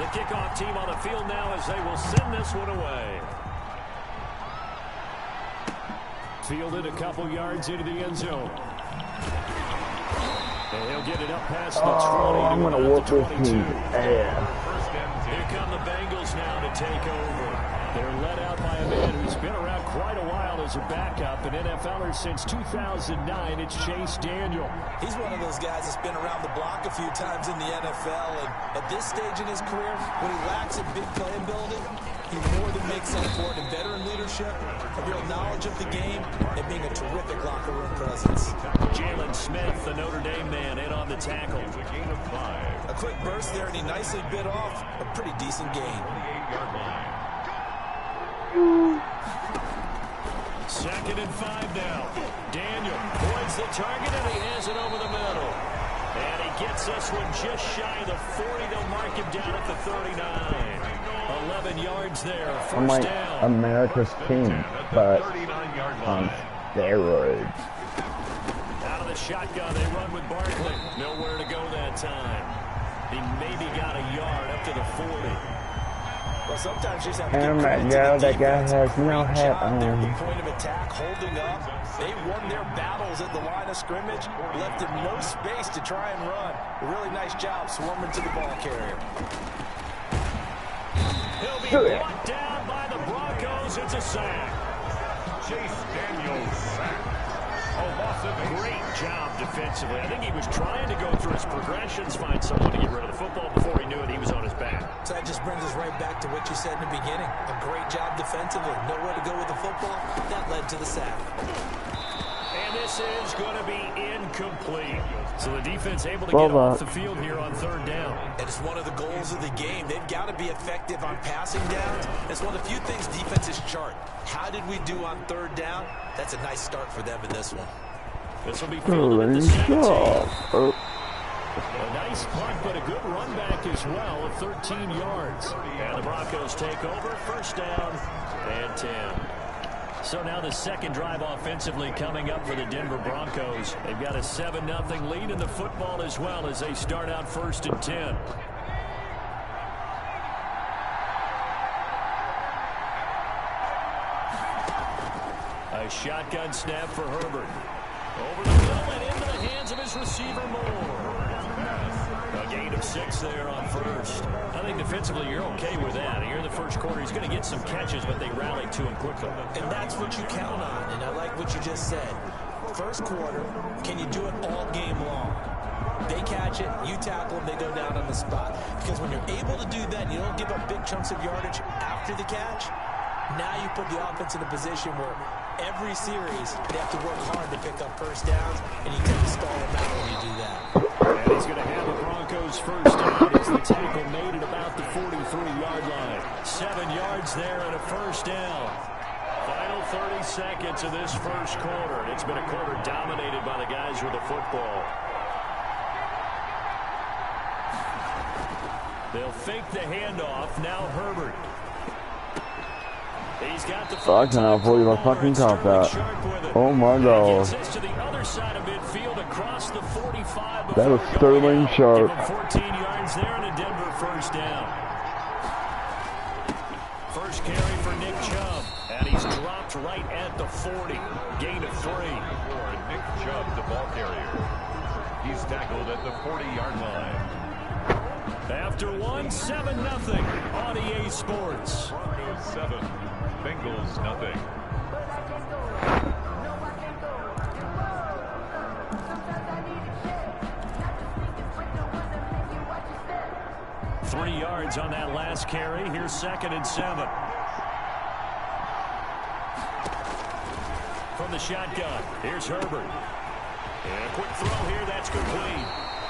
kickoff team on the field now as they will send this one away. Fielded a couple yards into the end zone. And he'll get it up past the 20. I'm going to whoop this team. Here come the Bengals now to take over. They're led out by a man who's been around quite a while as a backup, an NFLer since 2009. It's Chase Daniel. He's one of those guys that's been around the block a few times in the NFL, and at this stage in his career, when he lacks a big playability, he more than makes up for it in veteran leadership, a real knowledge of the game, and being a terrific locker room presence. Jalen Smith, the Notre Dame man, in on the tackle. A quick burst there, and he nicely bit off a pretty decent gain. 2nd and 5 now. Daniel points the target, and he has it over the middle. And he gets this one just shy of the 40. They'll mark him down at the 39. 11 yards there. First down. America's team, but on steroids. Out of the shotgun, they run with Barkley. Nowhere to go that time. He maybe got a yard up to the 40. Well, sometimes you just have to Oh my God, that guy has no hat on. The point of attack, holding up. They won their battles at the line of scrimmage, left him no space to try and run. A really nice job swarming to the ball carrier. He'll be brought down by the Broncos. It's a sack. Chase Daniels sack. Great job defensively. I think he was trying to go through his progressions, find someone to get rid of the football. Before he knew it, he was on his back. So that just brings us right back to what you said in the beginning. A great job defensively. Nowhere to go with the football. That led to the sack. And this is going to be incomplete. So the defense able to get off the field here on 3rd down. And it's one of the goals of the game. They've got to be effective on passing downs. It's one of the few things defenses chart. How did we do on 3rd down? That's a nice start for them in this one. This will be fielded at the 17. A nice punt, but a good run back as well of 13 yards. And the Broncos take over. First down and 10. So now the second drive offensively coming up for the Denver Broncos. They've got a 7-0 lead in the football as well as they start out 1st and 10. A shotgun snap for Herbert. Over the middle and into the hands of his receiver Moore. A gain of 6 there on first. I think defensively you're okay with that. Here in the first quarter, he's going to get some catches, but they rallied to him quickly. And that's what you count on, and I like what you just said. First quarter, can you do it all game long? They catch it, you tackle them, they go down on the spot. Because when you're able to do that, and you don't give up big chunks of yardage after the catch, now you put the offense in a position where every series they have to work hard to pick up first downs, and you tend to stall them out when you do that. And he's going to have the Broncos first down as the tackle made at about the 43-yard line. 7 yards there and a first down. Final 30 seconds of this first quarter. It's been a quarter dominated by the guys with the football. They'll fake the handoff. Now Herbert. He's got the I cannot believe I fucking caught that. Oh my God. That was Sterling Sharp. 14 yards there and a Denver first down. First carry for Nick Chubb. And he's dropped right at the 40. Gain of 3. For Nick Chubb, the ball carrier. He's tackled at the 40-yard line. After 7-0 on EA Sports. Broncos 7. Bengals 0. 3 yards on that last carry. Here's 2nd and 7. From the shotgun, here's Herbert. And a quick throw here, that's complete.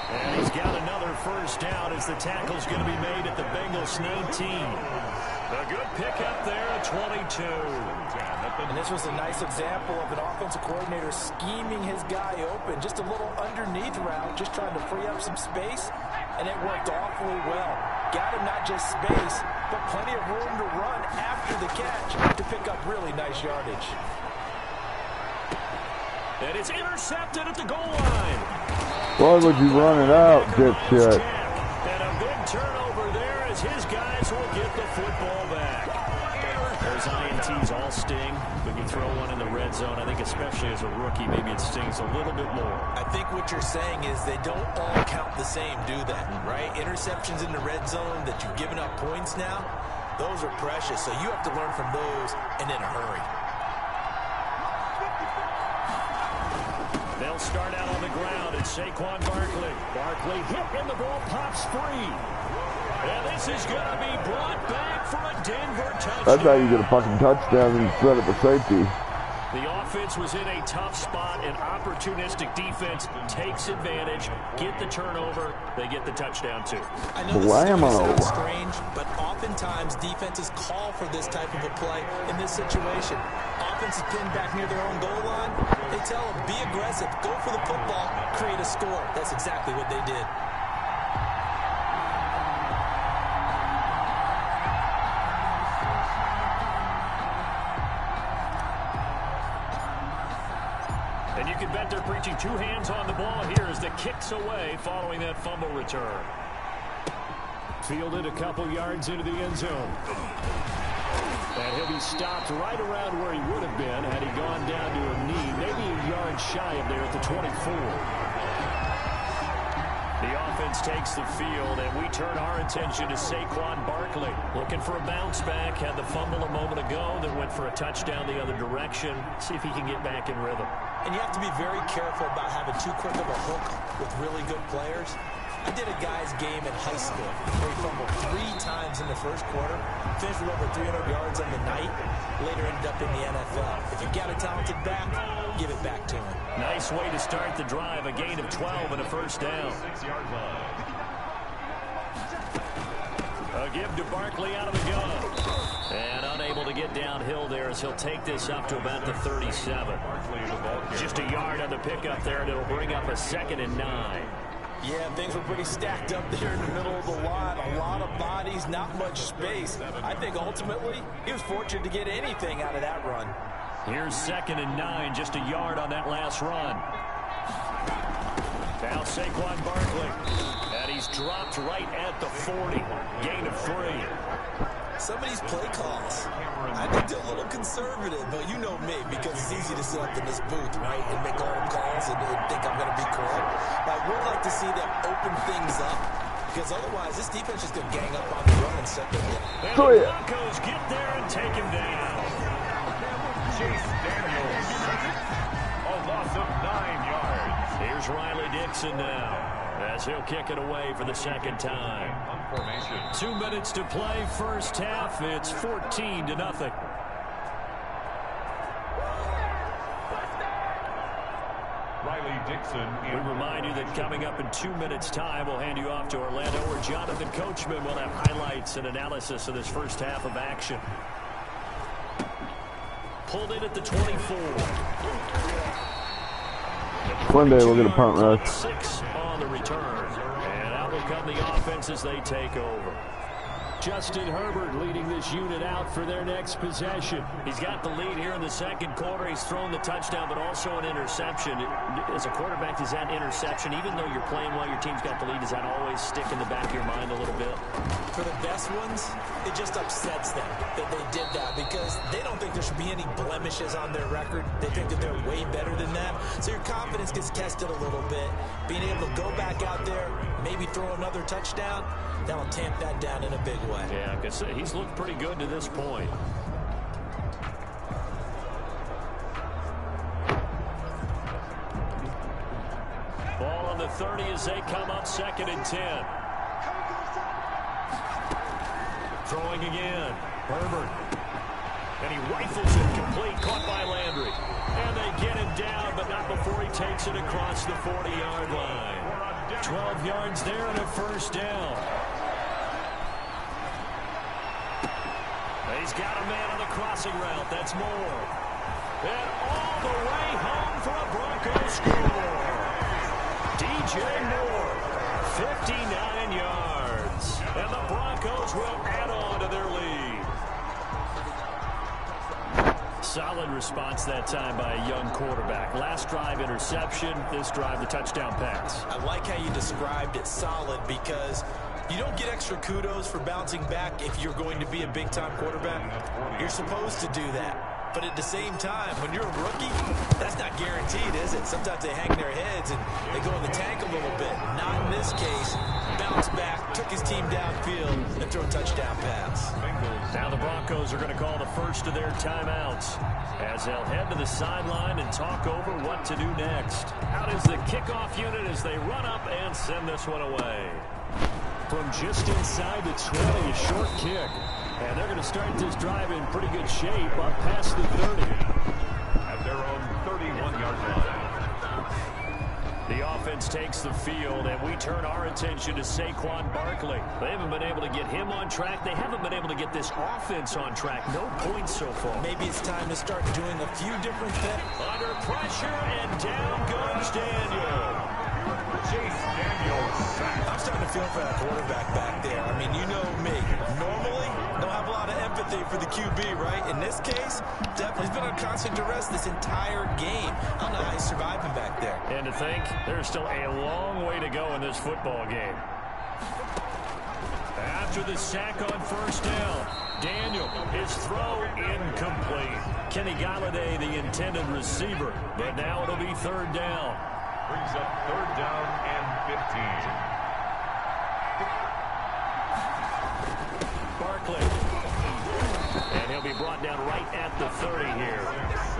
And he's got another first down as the tackle's going to be made at the Bengals 19. A good pickup there at 22. And this was a nice example of an offensive coordinator scheming his guy open. Just a little underneath route, just trying to free up some space. And it worked awfully well. Got him not just space, but plenty of room to run after the catch to pick up really nice yardage. And it's intercepted at the goal line. Why would you run it out, dipshit? And a big turnover there as his guy sting, but you throw one in the red zone, I think especially as a rookie, maybe it stings a little bit more. I think what you're saying is they don't all count the same, do they? Right? Interceptions in the red zone that you've given up points now, those are precious. So you have to learn from those and in a hurry. They'll start out on the ground. It's Saquon Barkley. Barkley hit and the ball pops free. And this is going to be brought back for a Denver touchdown. That's how you get a fucking touchdown instead of a safety. The offense was in a tough spot, and opportunistic defense takes advantage, get the turnover, they get the touchdown too. I know this is going to sound strange, but oftentimes defenses call for this type of a play in this situation. Offense is pinned back near their own goal line. They tell them, be aggressive, go for the football, create a score. That's exactly what they did. And you can bet they're preaching two hands on the ball here as the kick's away following that fumble return. Fielded a couple yards into the end zone. And he'll be stopped right around where he would have been had he gone down to a knee, maybe a yard shy of there at the 24. The offense takes the field, and we turn our attention to Saquon Barkley. Looking for a bounce back. Had the fumble a moment ago that went for a touchdown the other direction. See if he can get back in rhythm. And you have to be very careful about having too quick of a hook with really good players. I did a guy's game in high school where he fumbled 3 times in the first quarter, finished with over 300 yards on the night, later ended up in the NFL. If you've got a talented back, give it back to him. Nice way to start the drive, a gain of 12 and a first down. A give to Barkley out of the gun. And unable to get downhill there as he'll take this up to about the 37. Just a yard on the pickup there, and it'll bring up a 2nd and 9. Yeah, things were pretty stacked up there in the middle of the line. A lot of bodies, not much space. I think ultimately he was fortunate to get anything out of that run. Here's 2nd and 9, just a yard on that last run. Now Saquon Barkley. And he's dropped right at the 40. Gain of 3. Some of these play calls, I think they're a little conservative, but you know me, because it's easy to sit up in this booth, right, and make all the calls and think I'm going to be correct. But I would like to see them open things up, because otherwise this defense is going to gang up on the run and set them up. And the Broncos get there and take him down. Chase Daniels, a loss of 9 yards. Here's Riley Dixon now, as he'll kick it away for the 2nd time. 2 minutes to play, first half. It's 14-0. Riley Dixon. We remind you that coming up in 2 minutes' time, we'll hand you off to Orlando, where Jonathan Coachman will have highlights and analysis of this first half of action. Pulled in at the 24. One day we'll get a punt rush. 6 on the return. And out will come the offense as they take over. Justin Herbert leading this unit out for their next possession. He's got the lead here in the 2nd quarter. He's thrown the touchdown, but also an interception. As a quarterback, does that interception, even though you're playing while your team's got the lead, does that always stick in the back of your mind a little bit? For the best ones, it just upsets them that they did that, because they don't think there should be any blemishes on their record. They think that they're way better than that. So your confidence gets tested a little bit. Being able to go back out there, maybe throw another touchdown, that'll tamp that down in a big way. Yeah, because he's looked pretty good to this point. Ball on the 30 as they come up, 2nd and 10. Throwing again. Herbert. And he rifles it complete, caught by Landry. And they get him down, but not before he takes it across the 40-yard line. 12 yards there and a first down. He's got a man on the crossing route. That's Moore. And all the way home for a Broncos score. DJ Moore, 59 yards. And the Broncos will add on to their lead. Solid response that time by a young quarterback. Last drive interception. This drive the touchdown pass. I like how you described it, solid, because you don't get extra kudos for bouncing back if you're going to be a big-time quarterback. You're supposed to do that. But at the same time, when you're a rookie, that's not guaranteed, is it? Sometimes they hang their heads and they go in the tank a little bit. Not in this case. Bounced back, took his team downfield, and threw a touchdown pass. Now the Broncos are going to call the first of their timeouts as they'll head to the sideline and talk over what to do next. Out is the kickoff unit as they run up and send this one away. From just inside the 20, a short kick. And they're going to start this drive in pretty good shape up past the 30. At their own 31-yard line. The offense takes the field, and we turn our attention to Saquon Barkley. They haven't been able to get him on track. They haven't been able to get this offense on track. No points so far. Maybe it's time to start doing a few different things. Under pressure, and down goes Daniel. Chase Daniels sacked. I'm starting to feel for that quarterback back there. I mean, you know me. Normally, don't have a lot of empathy for the QB, right? In this case, definitely he's been on constant duress this entire game. I don't know how he's surviving back there. And to think, there's still a long way to go in this football game. After the sack on first down, Daniel, his throw incomplete. Kenny Galladay, the intended receiver, but now it'll be third down. Brings up third down and 15. Barkley. And he'll be brought down right at the 30 here.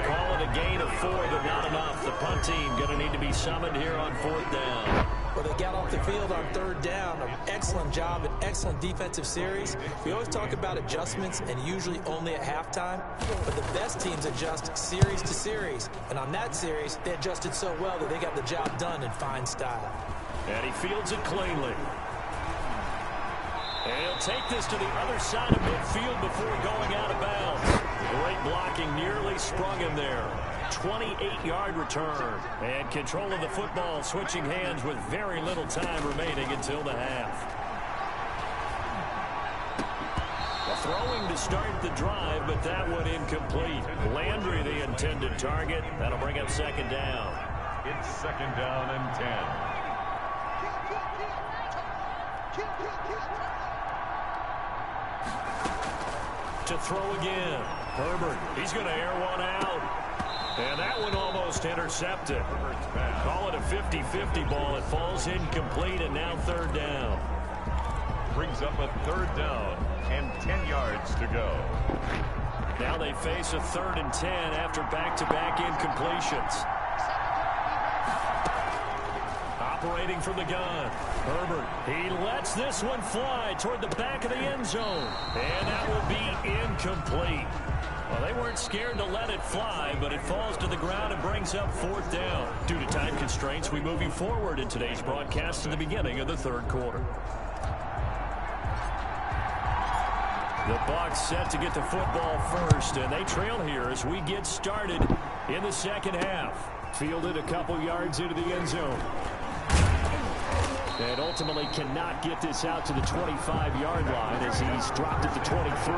Call it a gain of 4, but not enough. The punt team going to need to be summoned here on fourth down. Well, they got off the field on third down. An excellent job, an excellent defensive series. We always talk about adjustments, and usually only at halftime. But the best teams adjust series to series. And on that series, they adjusted so well that they got the job done in fine style. And he fields it cleanly. And he'll take this to the other side of midfield before going out of bounds. Great blocking, nearly sprung him there. 28-yard return. And control of the football switching hands with very little time remaining until the half. Throwing to start the drive, but that one incomplete. Landry, the intended target. That'll bring up second down. It's second down and 10. To throw again. Herbert, he's going to air one out. And that one almost intercepted. Call it a 50-50 ball. It falls incomplete, and now third down. Brings up a third down and 10 yards to go. Now they face a 3rd and 10 after back-to-back incompletions. Operating from the gun. Herbert, he lets this one fly toward the back of the end zone. And that will be incomplete. Well, they weren't scared to let it fly, but it falls to the ground and brings up fourth down. Due to time constraints, we move you forward in today's broadcast to the beginning of the third quarter. The Bucs set to get the football first, and they trail here as we get started in the second half. Fielded a couple yards into the end zone. And ultimately cannot get this out to the 25-yard line as he's dropped at the 23.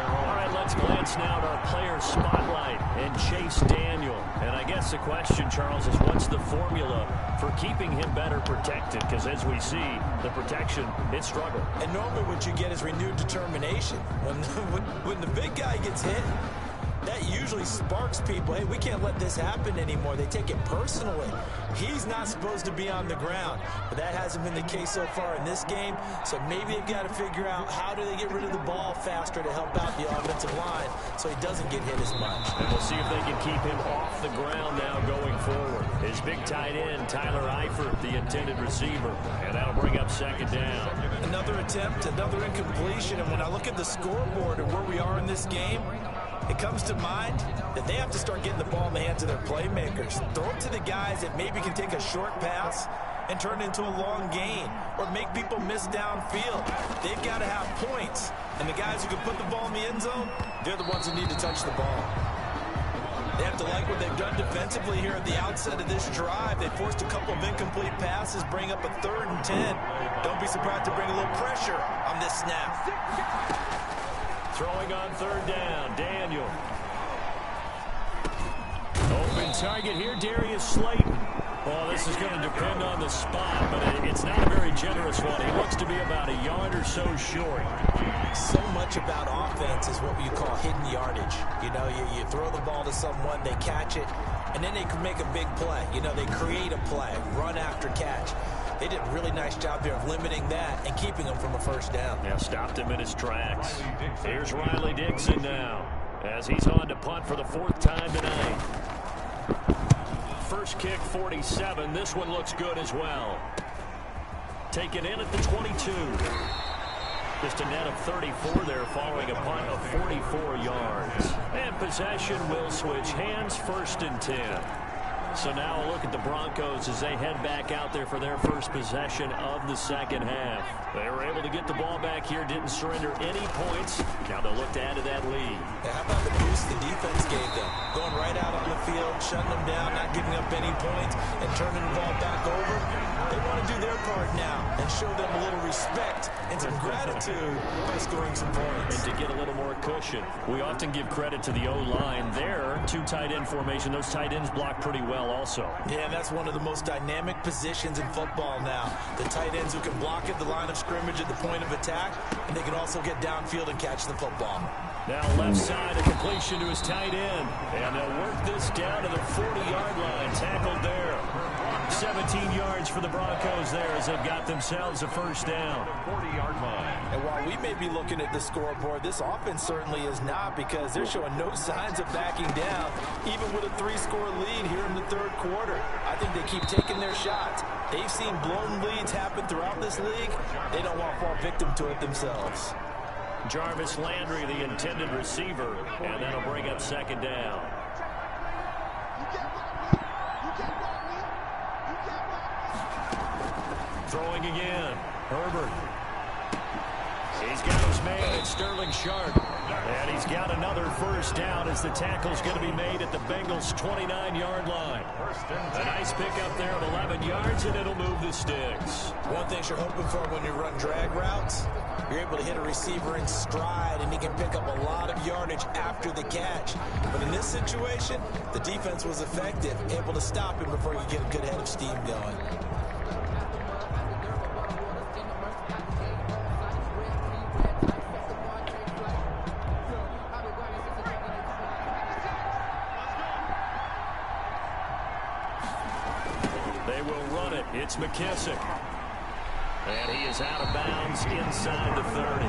All right, let's glance now at our player spotlight and Chase Daniel. And I guess the question, Charles, is what's the formula for keeping him better protected? Because as we see, the protection, it struggled. And normally what you get is renewed determination. When the big guy gets hit, that usually sparks people. Hey, we can't let this happen anymore. They take it personally. He's not supposed to be on the ground, but that hasn't been the case so far in this game. So maybe they've got to figure out how do they get rid of the ball faster to help out the offensive line so he doesn't get hit as much. And we'll see if they can keep him off the ground now going forward. His big tight end, Tyler Eifert, the intended receiver, and that'll bring up second down. Another attempt, another incompletion, and when I look at the scoreboard and where we are in this game, it comes to mind that they have to start getting the ball in the hands of their playmakers. Throw it to the guys that maybe can take a short pass and turn it into a long gain or make people miss downfield. They've got to have points. And the guys who can put the ball in the end zone, they're the ones who need to touch the ball. They have to like what they've done defensively here at the outset of this drive. They forced a couple of incomplete passes, bring up a 3rd and 10. Don't be surprised to bring a little pressure on this snap. Throwing on third down, Daniel. Open target here, Darius Slayton. Well, this is going to depend on the spot, but it's not a very generous one. He looks to be about a yard or so short. So much about offense is what you call hidden yardage. You know, you throw the ball to someone, they catch it, and then they can make a big play. You know, they create a play, run after catch. They did a really nice job there of limiting that and keeping him from a first down. Yeah, stopped him in his tracks. Here's Riley Dixon now as he's on to punt for the 4th time tonight. First kick, 47. This one looks good as well. Taken in at the 22. Just a net of 34 there following a punt of 44 yards. And possession will switch hands, 1st and 10. So now a look at the Broncos as they head back out there for their first possession of the second half. They were able to get the ball back here, didn't surrender any points. Now they'll look to add to that lead. Yeah, how about the boost the defense gave them? Going right out on the field, shutting them down, not giving up any points, and turning the ball back over. They want to do their part now and show them a little respect and some gratitude by scoring some points. And to get a little more cushion. We often give credit to the O-line there. 2 tight end formation. Those tight ends block pretty well also. Yeah, and that's one of the most dynamic positions in football now. The tight ends who can block at the line of scrimmage at the point of attack, and they can also get downfield and catch the football. Now left side, a completion to his tight end. And they'll work this down to the 40-yard line. Tackled there. 17 yards for the Broncos there as they've got themselves a first down. 40-yard line. And while we may be looking at the scoreboard, this offense certainly is not, because they're showing no signs of backing down, even with a 3-score lead here in the 3rd quarter. I think they keep taking their shots. They've seen blown leads happen throughout this league. They don't want to fall victim to it themselves. Jarvis Landry, the intended receiver, and that'll bring up 2nd down. Throwing again. Herbert. He's got his man. It's Sterling Sharp. And he's got another first down as the tackle's going to be made at the Bengals' 29-yard line. A nice pickup there of 11 yards, and it'll move the sticks. One thing you're hoping for when you run drag routes, you're able to hit a receiver in stride, and he can pick up a lot of yardage after the catch. But in this situation, the defense was effective, able to stop him before you get a good head of steam going. They will run it. It's McKissick. And he is out of bounds inside the 30.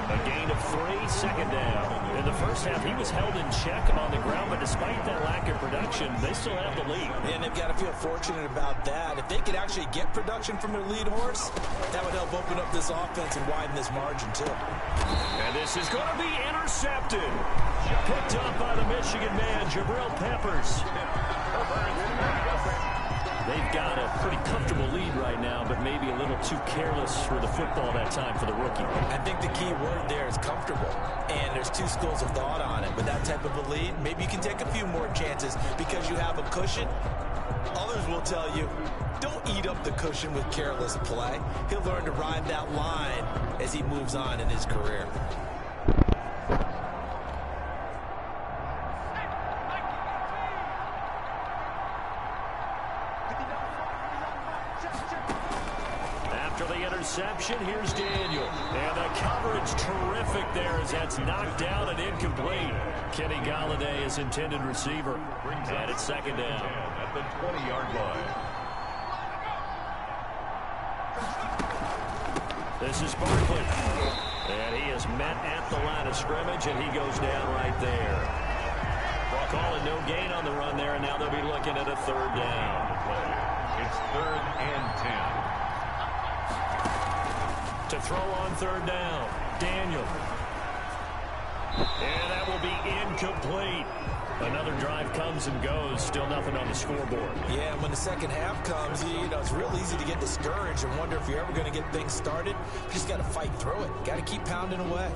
A gain of 3, 2nd down. In the first half, he was held in check on the ground, but despite that lack of production, they still have the lead. And they've got to feel fortunate about that. If they could actually get production from their lead horse, that would help open up this offense and widen this margin, too. And this is going to be intercepted. Picked up by the Michigan man, Jabril Peppers. They've got a pretty comfortable lead right now, but maybe a little too careless for the football that time for the rookie. I think the key word there is comfortable. And there's 2 schools of thought on it. With that type of a lead, maybe you can take a few more chances because you have a cushion. Others will tell you, don't eat up the cushion with careless play. He'll learn to ride that line as he moves on in his career. Interception. Here's Daniel. And the coverage terrific there as that's knocked down and incomplete. Kenny Golladay is intended receiver. And it's 2nd down. At the 20-yard line. This is Barkley. And he is met at the line of scrimmage, and he goes down right there. Calling no gain on the run there, and now they'll be looking at a 3rd down. It's 3rd and 10. To throw on 3rd down, Daniel. And that will be incomplete. Another drive comes and goes. Still nothing on the scoreboard. Yeah, and when the second half comes, you know, it's real easy to get discouraged and wonder if you're ever going to get things started. You just got to fight through it. Got to keep pounding away.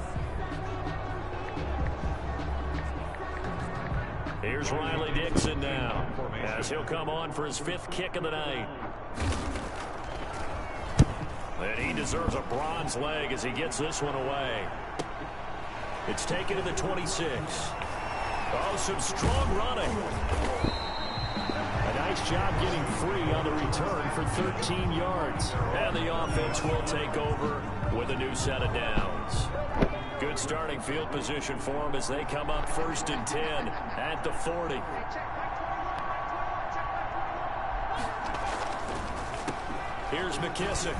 Here's Riley Dixon now, as he'll come on for his 5th kick of the night. And he deserves a bronze leg as he gets this one away. It's taken to the 26. Oh, some strong running. A Nice job getting free on the return for 13 yards. And the offense will take over with a new set of downs. Good starting field position for them as they come up 1st and 10 at the 40. Here's McKissick.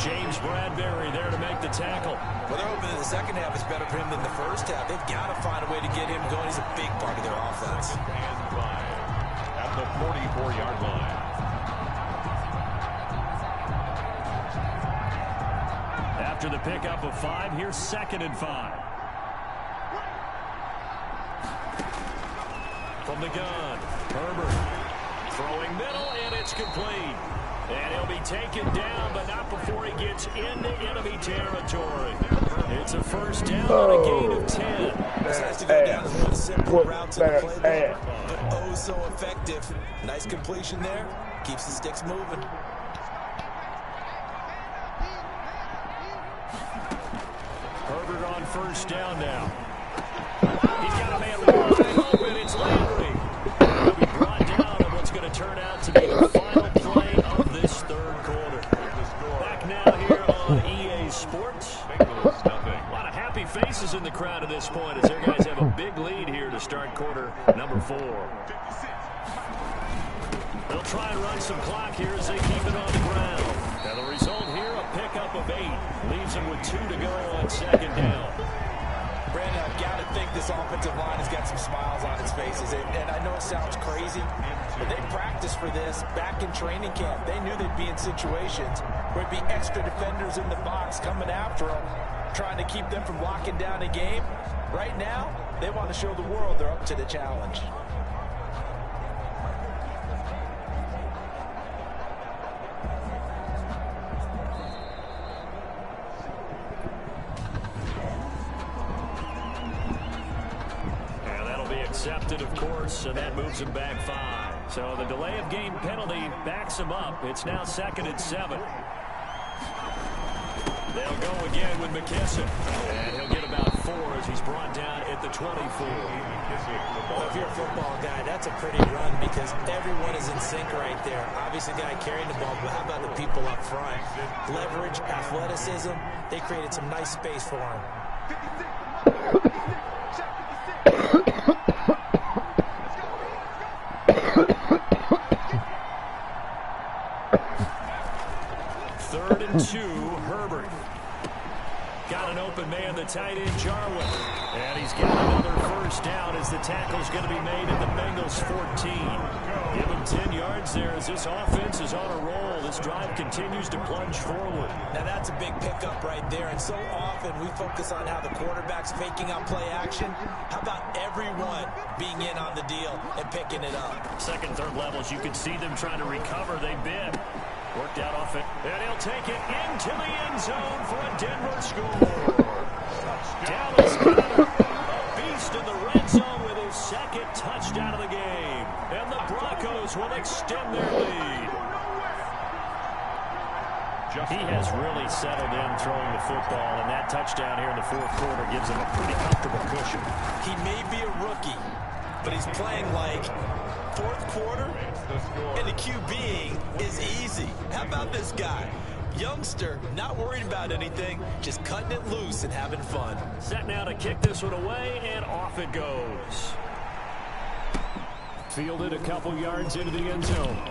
James Bradbury there to make the tackle. Well, they're hoping that the second half is better for him than the first half. They've got to find a way to get him going. He's a big part of their offense. And 5 at the 44-yard line. After the pickup of 5, here's 2nd and 5. From the gun, Herbert. Throwing middle, and it's complete. And he'll be taken down, but not before he gets into enemy territory. It's a 1st down on a gain of 10. This has to go down as one of the simple routes in the playbook, but oh so effective. Nice completion there. Keeps the sticks moving. Herbert on 1st down now. He's got a man wide open. It's Landry. He'll be brought down on what's going to turn out to be the final play of this 3rd quarter. Back now here on EA Sports. A lot of happy faces in the crowd at this point as their guys have a big lead here to start quarter number 4. They'll try and run some clock here as they keep it on the ground. Now the result here, a pickup of 8. Leaves them with 2 to go on 2nd down. Brandon, I've got to think this offensive line has got some smiles on its faces. And I know it sounds crazy, but they practiced for this back in training camp. They knew they'd be in situations where it'd be extra defenders in the box coming after them, trying to keep them from locking down a game. Right now, they want to show the world they're up to the challenge. Accepted, of course, and that moves him back 5. So the delay of game penalty backs him up. It's now 2nd and 7. They'll go again with McKissick, and he'll get about 4 as he's brought down at the 24. Well, if you're a football guy, that's a pretty run because everyone is in sync right there. Obviously, the guy carrying the ball, but how about the people up front? Leverage, athleticism, they created some nice space for him. 3rd and 2, Herbert. Got an open man, the tight end, Jarwin. And he's got another 1st down as the tackle's going to be made at the Bengals 14. Give him 10 yards there as this offense is on a roll. This drive continues to plunge forward. Now that's a big pickup right there, and so often we focus on how the quarterback's faking out play action. How about everyone being in on the deal and picking it up? 2nd, 3rd levels, you can see them trying to recover. They've been worked out off it, and he'll take it into the end zone for a Denver score. Dallas Goedert, a beast in the red zone with his 2nd touchdown of the game. And the Broncos will extend their lead. He has really settled in throwing the football, and that touchdown here in the 4th quarter gives him a pretty comfortable cushion. He may be a rookie, but he's playing like 4th quarter, and the QBing is easy. How about this guy? Youngster, not worried about anything, just cutting it loose and having fun. Set now to kick this one away, and off it goes. Fielded a couple yards into the end zone.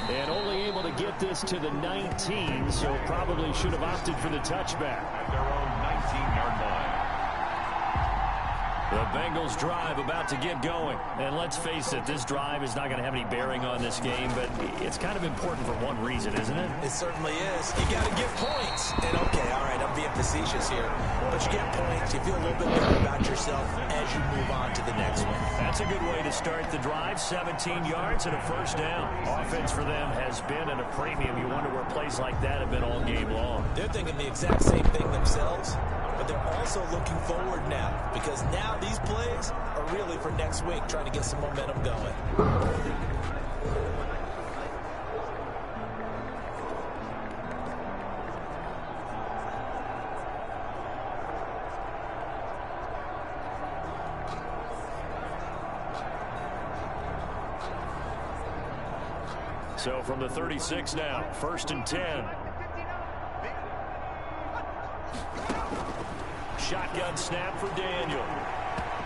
And only able to get this to the 19, so probably should have opted for the touchback. At their own 19-yard line. The Bengals drive about to get going. And let's face it, this drive is not going to have any bearing on this game, but it's kind of important for one reason, isn't it? It certainly is. You got to get points. And okay, all right, I'm being facetious here, but you get points. You feel a little bit better about yourself as you move on to the next one. That's a good way to start the drive. 17 yards and a 1st down. Offense for them has been at a premium. You wonder where plays like that have been all game long. They're thinking the exact same thing themselves, but they're also looking forward now because now these plays are really for next week, trying to get some momentum going. So from the 36 now, 1st and 10. Shotgun snap for Daniel.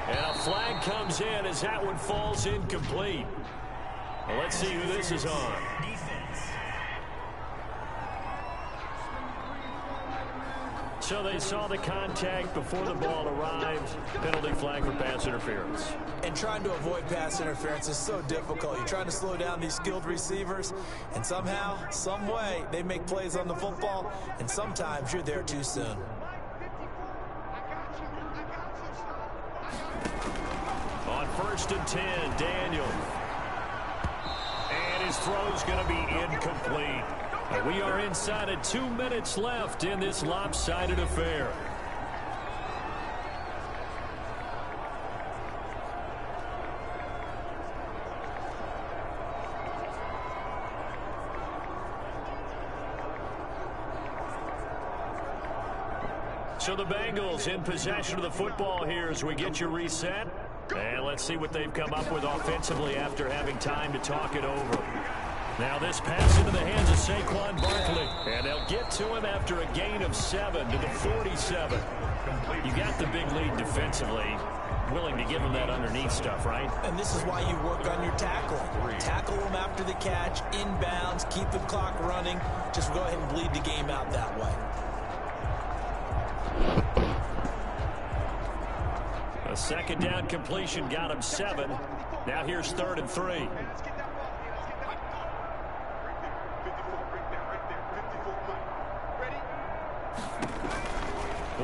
And a flag comes in as that one falls incomplete. Well, let's see who this is on. So they saw the contact before the ball arrived. Penalty flag for pass interference. And trying to avoid pass interference is so difficult. You're trying to slow down these skilled receivers, and somehow, some way, they make plays on the football, and sometimes you're there too soon. On 1st and 10, Daniel. And his throw's going to be incomplete. And we are inside of 2 minutes left in this lopsided affair. So the Bengals in possession of the football here as we get you reset. And let's see what they've come up with offensively after having time to talk it over. Now this pass into the hands of Saquon Barkley. And they'll get to him after a gain of 7 to the 47. You got the big lead defensively. Willing to give him that underneath stuff, right? And this is why you work on your tackling. Tackle him after the catch, inbounds, keep the clock running. Just go ahead and bleed the game out that way. A 2nd down completion got him 7. Now here's 3rd and 3.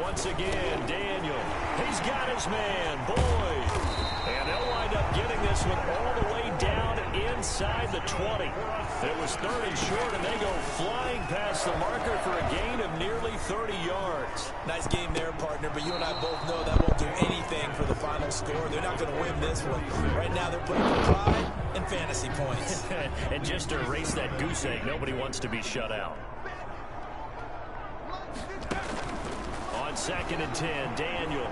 Once again, Daniel. He's got his man, Boyd. And they'll wind up getting this one all the way down inside the 20. It was 3rd and short, and they go flying past the marker for a gain of nearly 30 yards. Nice game there, partner, but you and I both know that won't do anything for the final score. They're not going to win this one. Right now, they're playing for pride and fantasy points. And just to erase that goose egg, nobody wants to be shut out. On 2nd and 10, Daniel.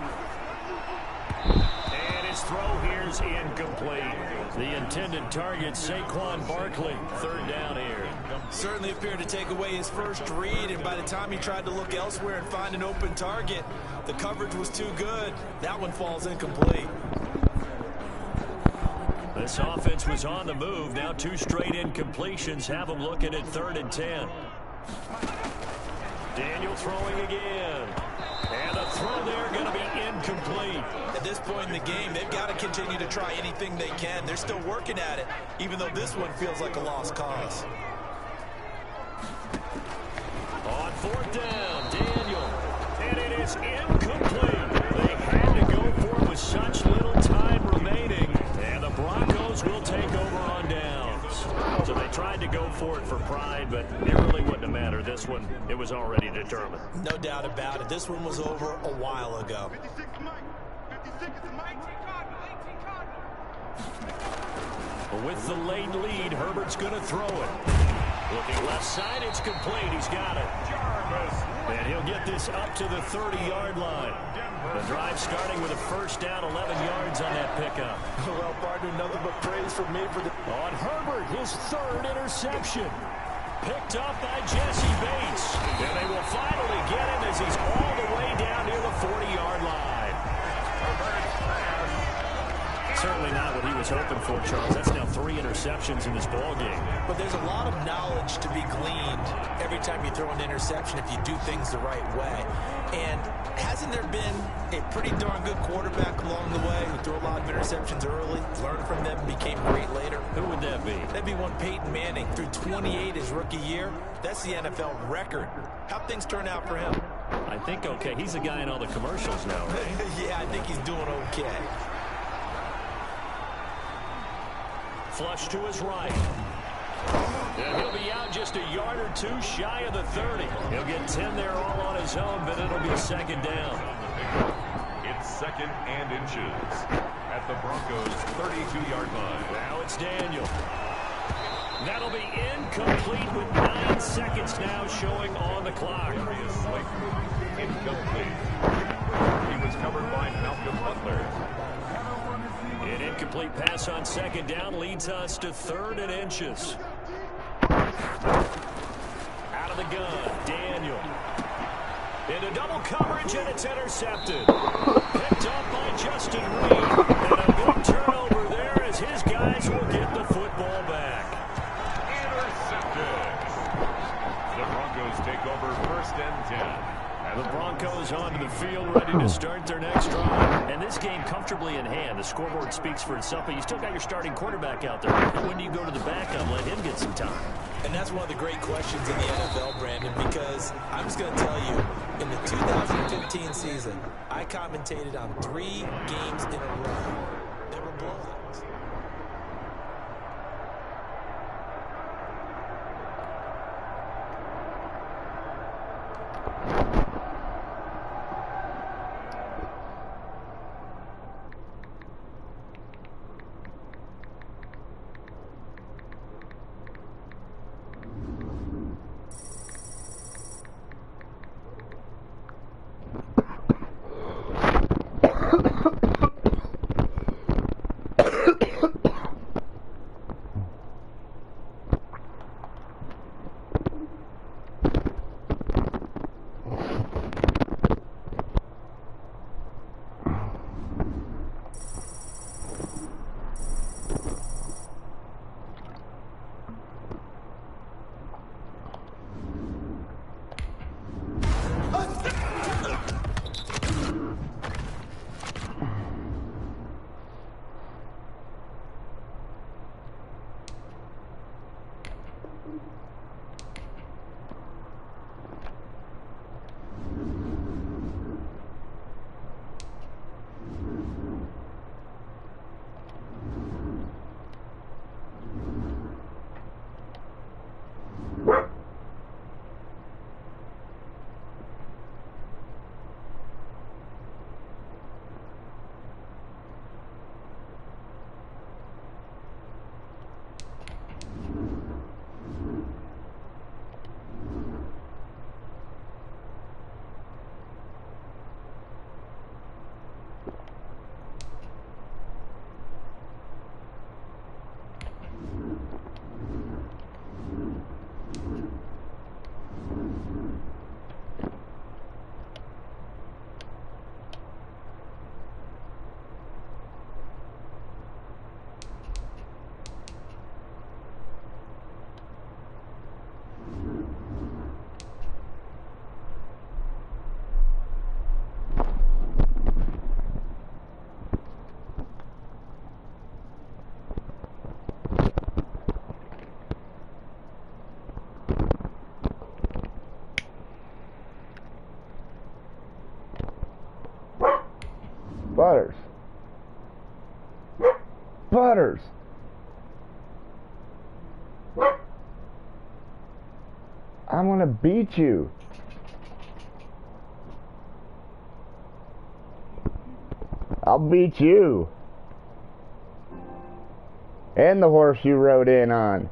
And his throw here's incomplete. The intended target, Saquon Barkley. 3rd down here. Certainly appeared to take away his first read, and by the time he tried to look elsewhere and find an open target, the coverage was too good. That one falls incomplete. This offense was on the move. Now 2 straight incompletions have them looking at 3rd and 10. Daniel throwing again. And the throw there going to be incomplete. At this point in the game, they've got to continue to try anything they can. They're still working at it, even though this one feels like a lost cause. On 4th down, Daniel. And it is incomplete. They had to go for it with such little time remaining. And the Broncos will take over on downs. So they tried to go for it for pride, but it really wouldn't have mattered. This one, it was already determined. No doubt about it. This one was over a while ago. With the late lead, Herbert's going to throw it. Looking left side, it's complete. He's got it. And he'll get this up to the 30-yard line. The drive starting with a 1st down, 11 yards on that pickup. Well, partner, nothing but praise from me for the... On Herbert, his 3rd interception. Picked up by Jesse Bates. And they will finally get him as he's all the way down near the 40-yard line. Certainly not what he was hoping for, Charles. That's now 3 interceptions in this ball game. But there's a lot of knowledge to be gleaned every time you throw an interception if you do things the right way. And hasn't there been a pretty darn good quarterback along the way who threw a lot of interceptions early, learned from them, and became great later? Who would that be? That'd be one Peyton Manning. Threw 28 his rookie year. That's the NFL record. How'd things turn out for him? I think okay. He's a guy in all the commercials now, right? Yeah, I think he's doing okay. Flush to his right. And he'll be out just a yard or 2 shy of the 30. He'll get 10 there all on his own, but it'll be 2nd down. It's 2nd and inches at the Broncos' 32-yard line. Now it's Daniel. That'll be incomplete with 9 seconds now showing on the clock. Incomplete. He was covered by Malcolm Butler. An incomplete pass on 2nd down leads us to 3rd and inches. Out of the gun, Daniel. Into double coverage, and it's intercepted. Picked up by Justin Reed. And a good turnover there as his guys will get the football back. Intercepted. The Broncos take over 1st and 10. And the Broncos onto the field, ready to start their next drive. And this game comfortably in hand. The scoreboard speaks for itself, but you still got your starting quarterback out there. When do you go to the backup, let him get some time? And that's one of the great questions in the NFL, Brandon, because I'm just going to tell you, in the 2015 season, I commentated on 3 games in a row. They were blowouts. Butters. Butters. I'm gonna beat you. I'll beat you. And the horse you rode in on.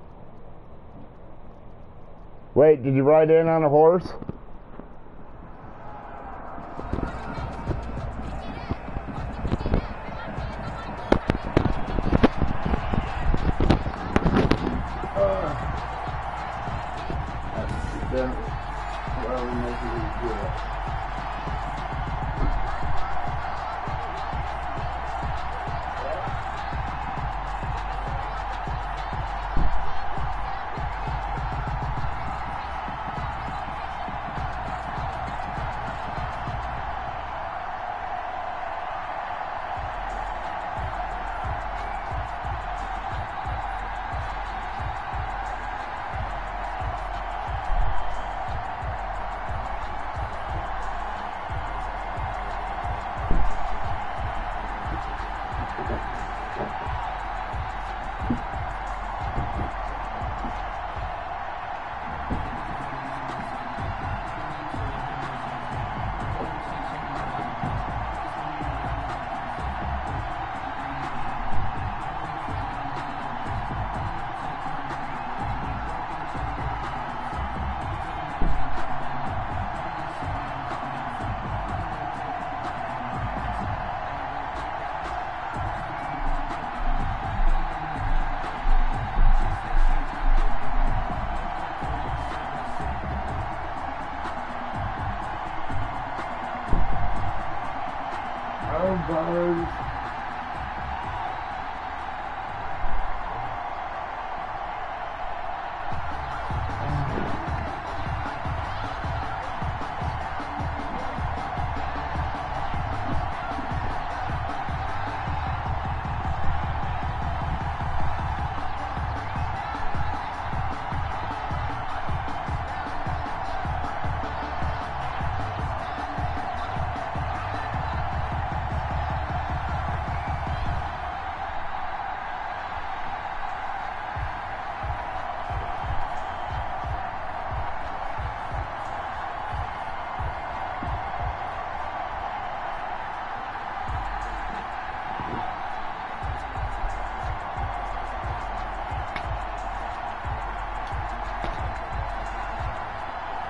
Wait, did you ride in on a horse?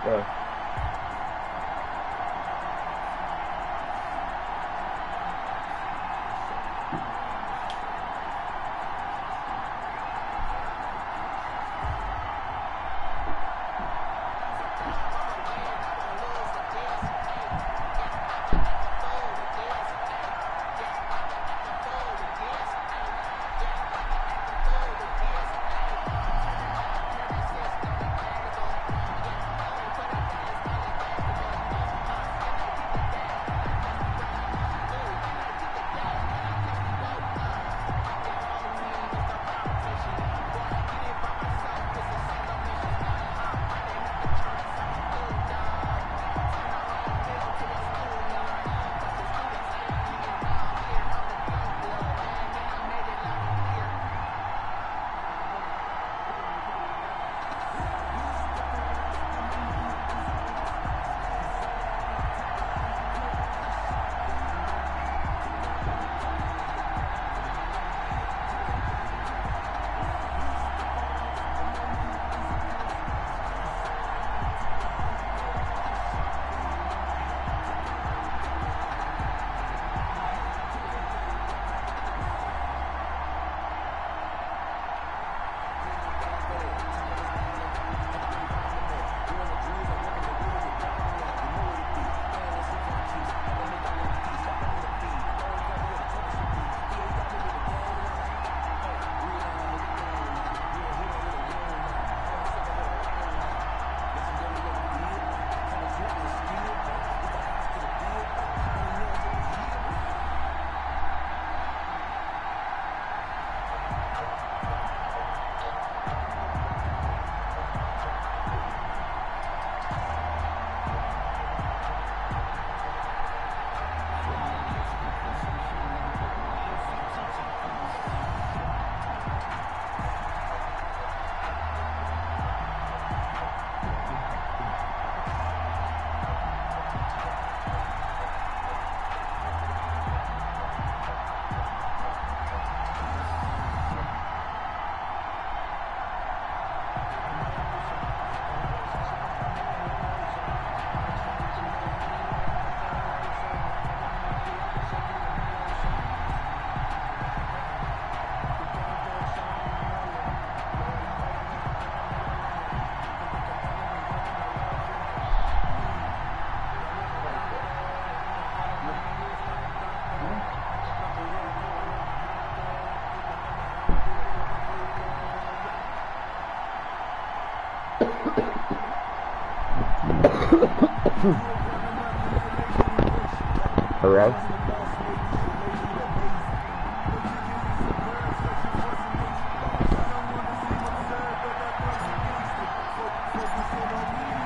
Hello?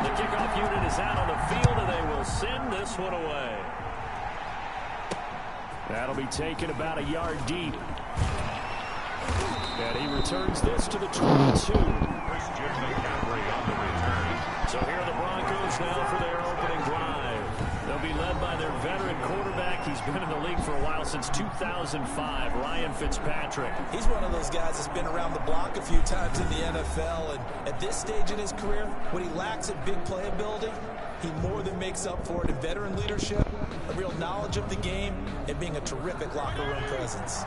The kickoff unit is out on the field, and they will send this one away. That'll be taken about a yard deep. And he returns this to the 22. So here are the Broncos now for their opening drive. They'll be led by their veteran quarterback. He's been in the league for a while, since 2005, Ryan Fitzpatrick. He's one of those guys that's been around the block a few times in the NFL. And at this stage in his career, what he lacks at big playability, he more than makes up for it in veteran leadership, a real knowledge of the game, and being a terrific locker room presence.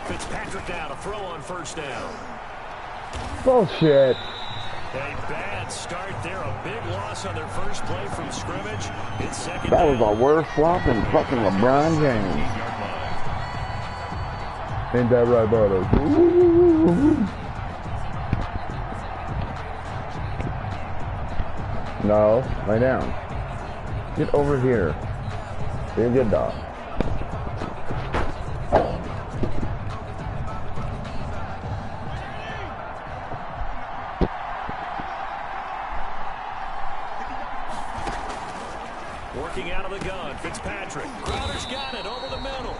Fitzpatrick now to throw on first down. Bullshit. A bad start there. A big loss on their first play from scrimmage. It's second That down. was the worst flop in fucking LeBron James. Ain't that right, brother? No, lay down. Get over here. Be a good dog. Working out of the gun, Fitzpatrick. Crowder's got it over the middle.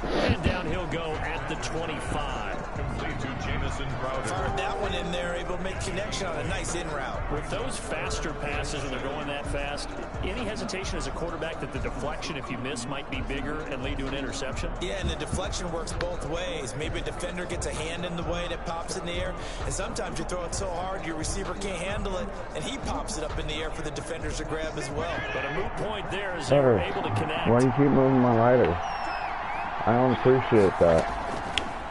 And down he'll go at the 25. Complete to Jamison Crowder. Fired that one in there, able to make connection on a nice in route. With those faster passes when they're going that fast, any hesitation as a quarterback that the deflection, if you miss, might be bigger and lead to an interception? Yeah, and the deflection works both ways. Maybe a defender gets a hand in the way that pops in the air, and sometimes you throw it so hard your receiver can't handle it, and he pops it up in the air for the defenders to grab as well. But a moot point there as they were able to connect. Why do you keep moving my lighter? I don't appreciate that.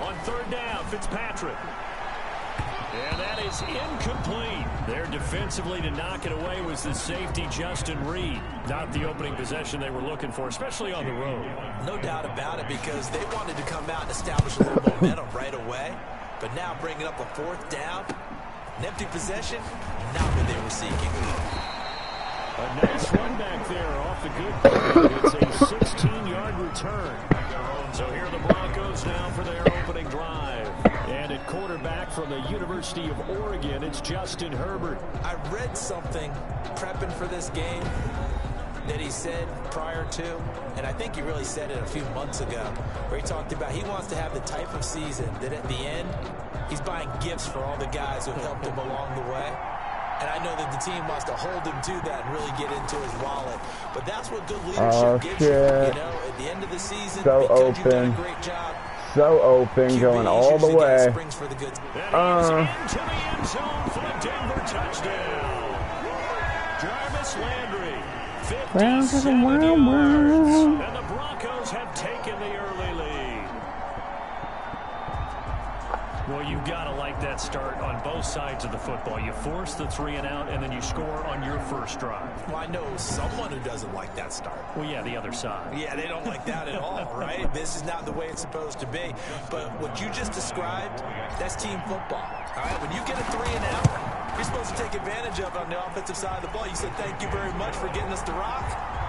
On third down, Fitzpatrick. And that is incomplete. There defensively to knock it away was the safety, Justin Reed. Not the opening possession they were looking for, especially on the road. No doubt about it, because they wanted to come out and establish a little momentum right away. But now bringing up a fourth down, an empty possession, not what they were seeking. A nice run back there off the good play. It's a 16-yard return. So here are the Broncos now for their opening drive. And at quarterback from the University of Oregon, it's Justin Herbert. I read something prepping for this game that he said prior to, and I think he really said it a few months ago, where he talked about he wants to have the type of season that at the end, he's buying gifts for all the guys who helped him along the way. And I know that the team wants to hold him to that and really get into his wallet. But that's what good leadership gives you. You know, at the end of the season, so because open. you've done a great job. So open, going all the way. Springs for the goods. That is into the end zone for the Denver touchdown. Jarvis Landry, 57 yards. And the Broncos have taken the early lead. Well, you've got to like that start on both sides of the football. You force the 3 and out, and then you score on your first drive. Well, I know someone who doesn't like that start. Well, yeah, the other side. Yeah, they don't like that at all, right? This is not the way it's supposed to be. But what you just described, that's team football. All right, when you get a 3 and out, you're supposed to take advantage of it on the offensive side of the ball. You said, thank you very much for getting us the rock.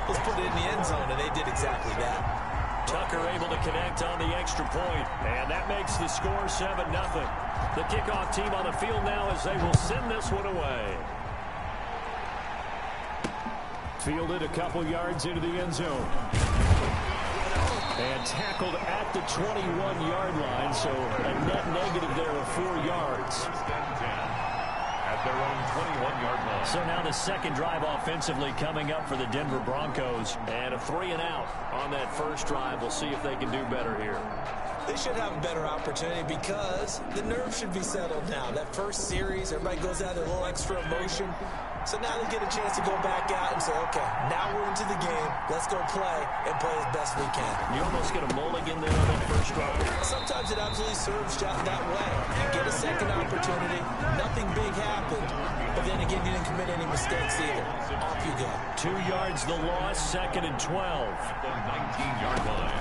Let's put it in the end zone, and they did exactly that. Tucker able to connect on the extra point, and that makes the score 7-0. The kickoff team on the field now as they will send this one away. Fielded a couple yards into the end zone. And tackled at the 21-yard line, so a net negative there of 4 yards. At their own 21-yard line. So now the second drive offensively coming up for the Denver Broncos. And a 3 and out on that first drive. We'll see if they can do better here. They should have a better opportunity because the nerves should be settled now. That first series, everybody goes out a little extra emotion. So now they get a chance to go back out and say, okay, now we're into the game. Let's go play and play as best we can. You almost get a mulligan there on that first drive. Sometimes it absolutely serves just that way. You get a second opportunity. Nothing big happened. But then again, you didn't commit any mistakes either. Off you go. 2 yards the loss, 2nd and 12. The 19-yard line.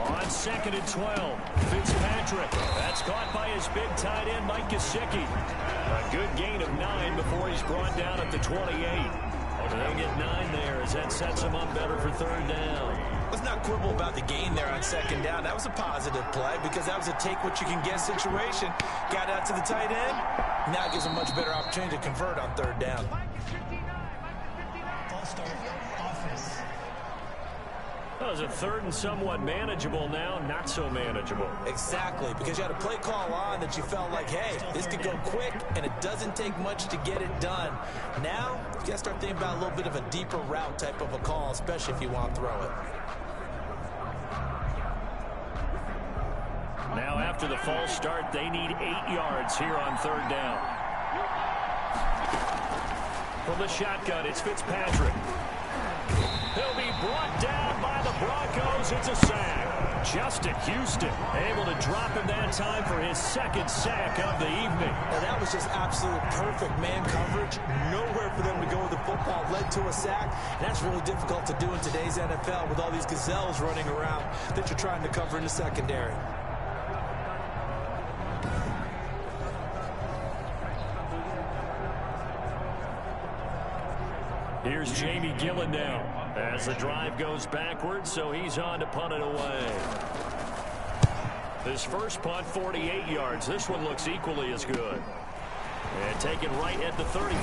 On 2nd and 12, Fitzpatrick. That's caught by his big tight end, Mike Gesicki. A good gain of 9 before he's brought down at the 28. They'll get 9 there as that sets him up better for 3rd down. Let's not quibble about the gain there on 2nd down. That was a positive play because that was a take-what-you-can-get situation. Got out to the tight end. Now it gives him a much better opportunity to convert on 3rd down. That was a 3rd and somewhat manageable now, not so manageable. Exactly, because you had a play call on that you felt like, hey, this could go quick, and it doesn't take much to get it done. Now, you got to start thinking about a little bit of a deeper route type of a call, especially if you want to throw it. Now, after the false start, they need 8 yards here on 3rd down. From the shotgun, it's Fitzpatrick. He'll be brought down by the Broncos. It's a sack. Justin Houston able to drop him that time for his 2nd sack of the evening. And that was just absolute perfect man coverage. Nowhere for them to go with the football. Led to a sack. And that's really difficult to do in today's NFL with all these gazelles running around that you're trying to cover in the secondary. Here's Jamie Gillen now as the drive goes backwards, so he's on to punt it away. His first punt, 48 yards. This one looks equally as good. And taken right at the 35.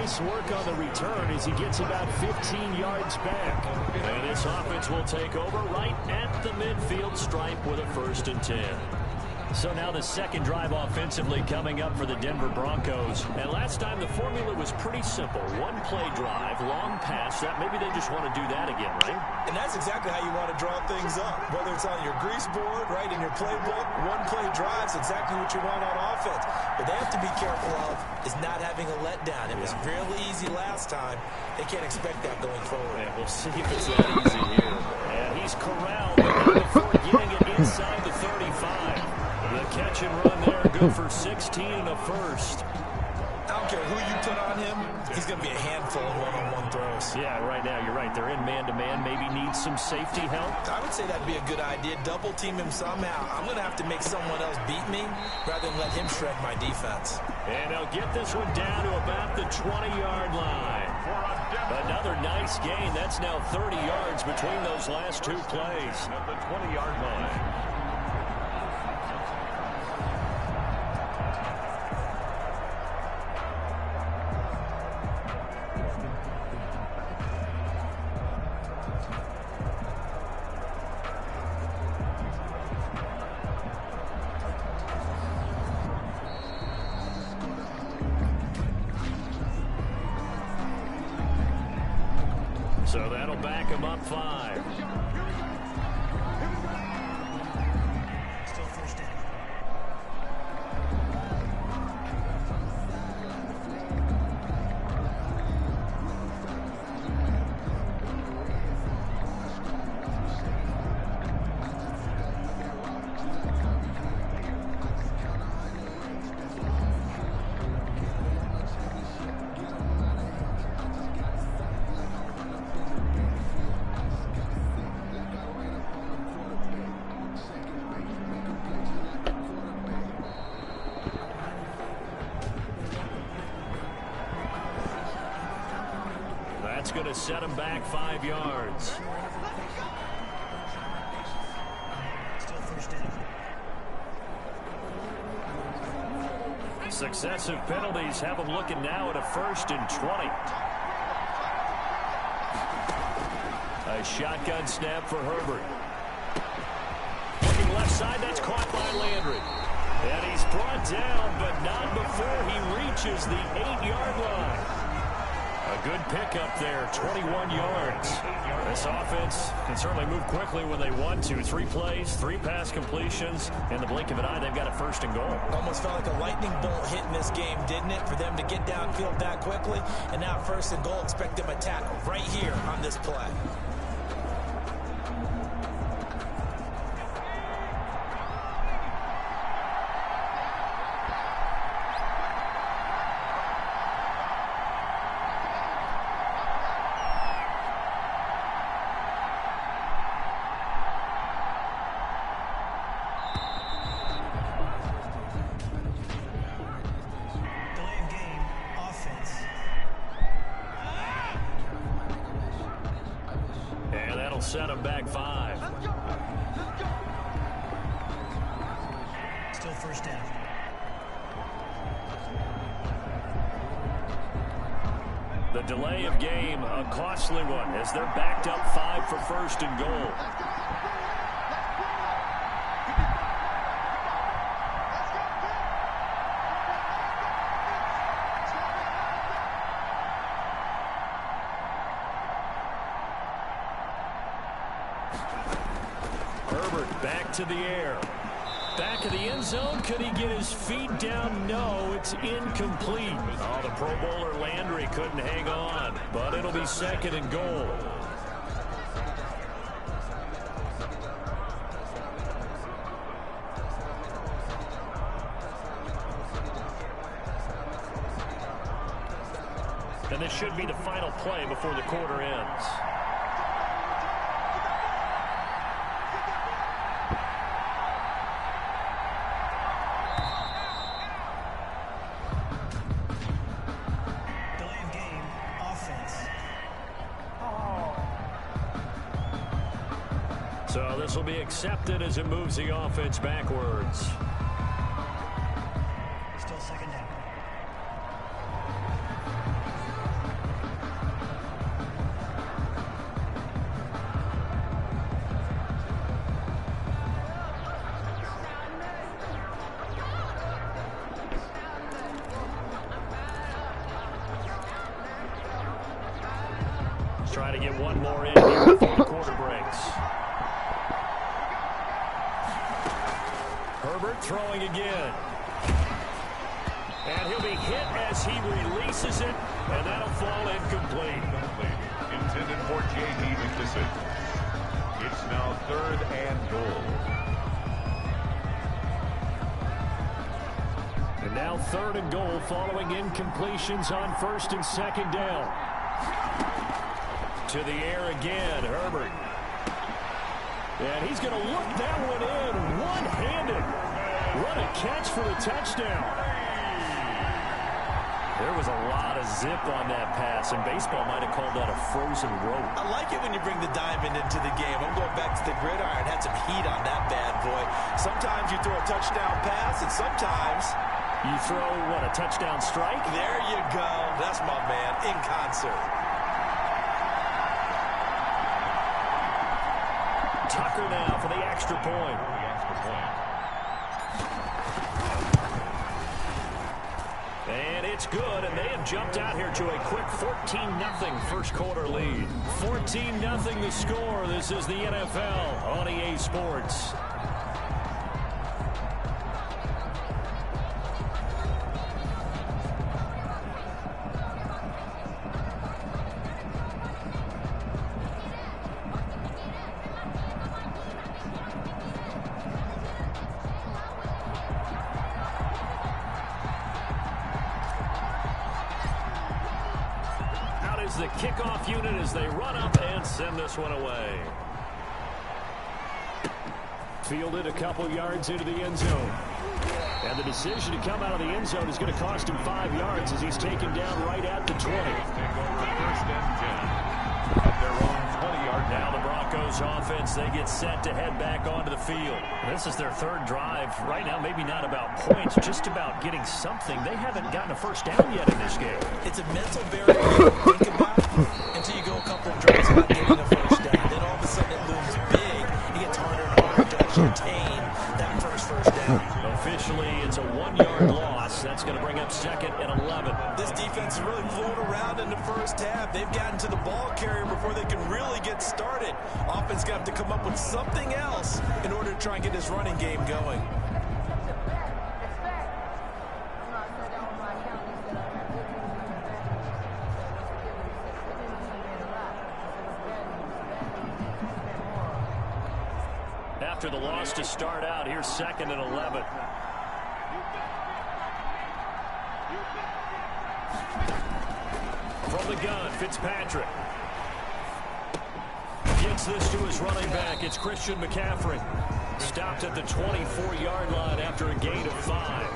nice work on the return as he gets about 15 yards back. And this offense will take over right at the midfield stripe with a 1st and 10. So now the second drive offensively coming up for the Denver Broncos. And last time the formula was pretty simple. One play drive, long pass. That maybe they just want to do that again, right? And that's exactly how you want to draw things up. Whether it's on your grease board, right, in your playbook, one play drive's exactly what you want on offense. But they have to be careful of is not having a letdown. It was really easy last time. They can't expect that going forward. Yeah, we'll see if it's that easy here. And he's corralled before getting it inside the 35. The catch and run there, good for 16 and a 1st. I don't care who you put on him, he's going to be a handful of one-on-one throws. Yeah, right now, you're right. They're in man-to-man, maybe needs some safety help. I would say that'd be a good idea. Double team him somehow. I'm going to have to make someone else beat me rather than let him shred my defense. And they'll get this one down to about the 20-yard line. Another nice gain. That's now 30 yards between those last 2 plays. At the 20-yard line. So that'll back him up 5. Still 1st down. That's going to set him back 5 yards. Still 1st down. Successive penalties have him looking now at a 1st and 20. A shotgun snap for Herbert. Looking left side, that's caught by Landry. And he's brought down, but not before he reaches the 8-yard line. A good pickup there, 21 yards. This offense can certainly move quickly when they want to. 3 plays, 3 pass completions. In the blink of an eye, they've got a 1st and goal. Almost felt like a lightning bolt hit in this game, didn't it? For them to get downfield that quickly. And now 1st and goal, expect them to tackle right here on this play. Set him back 5. Still 1st down. The delay of game, a costly one, as they're backed up 5 for 1st and goal. Back to the air. Back of the end zone. Could he get his feet down? No, it's incomplete. Oh, the Pro Bowler Landry couldn't hang on, but it'll be 2nd and goal. And this should be the final play before the quarter ends. So this will be accepted as it moves the offense backwards. Still 2nd down. Try to get one more in here before the quarter breaks. Herbert throwing again. And he'll be hit as he releases it, and that'll fall incomplete. Intended for J.D. McKissick. It's now 3rd and goal. And now 3rd and goal following incompletions on 1st and 2nd down. To the air again, Herbert. And he's going to look that one in one-handed. What a catch for the touchdown. There was a lot of zip on that pass, and baseball might have called that a frozen rope. I like it when you bring the diamond into the game. I'm going back to the gridiron. Had some heat on that bad boy. Sometimes you throw a touchdown pass, and sometimes you throw, what, a touchdown strike? There you go. That's my man, in concert. Tucker now for the extra point. And it's good, and they have jumped out here to a quick 14-0 first quarter lead. 14-0 the score. This is the NFL on EA Sports. The kickoff unit as they run up and send this one away. Fielded a couple yards into the end zone. And the decision to come out of the end zone is going to cost him 5 yards as he's taken down right at the 20. 1st and 10 at their own 20-yard. Now the Broncos offense, they get set to head back onto the field. This is their 3rd drive. Right now, maybe not about points, just about getting something. They haven't gotten a first down yet in this game. It's a mental barrier to think about until you go a couple of drives without getting a first down. Then all of a sudden it looms big. It gets harder and harder to actually attain that first down. Officially, it's a 1-yard loss. That's going to bring up 2nd and 11. This defense is really floating around in the first half. They've gotten to the ball carrier before they can really get started. Offense got to come up with something else in order to try and get this running game going. After the loss to start out, here's 2nd and 11. From the gun, Fitzpatrick. Gets this to his running back. It's Christian McCaffrey. Stopped at the 24-yard line after a gain of 5.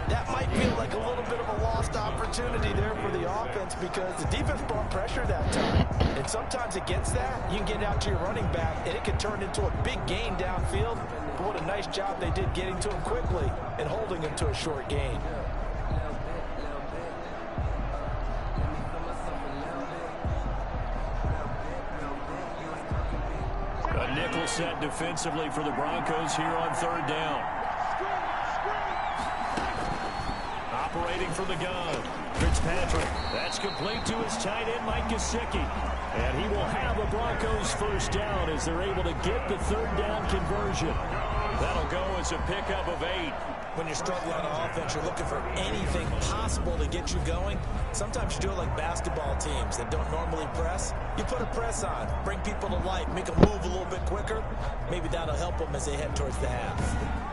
That might feel like a little bit of a lost opportunity there for the offense because the defense brought pressure that time. And sometimes against that, you can get out to your running back, and it can turn into a big gain downfield. But what a nice job they did getting to him quickly and holding him to a short gain. A nickel set defensively for the Broncos here on 3rd down. Operating from the gun, Fitzpatrick. That's complete to his tight end, Mike Gesicki. And he will have a Broncos first down as they're able to get the 3rd down conversion. That'll go as a pickup of 8. When you're struggling on offense, you're looking for anything possible to get you going. Sometimes you do it like basketball teams that don't normally press. You put a press on, bring people to life, make them move a little bit quicker. Maybe that'll help them as they head towards the half.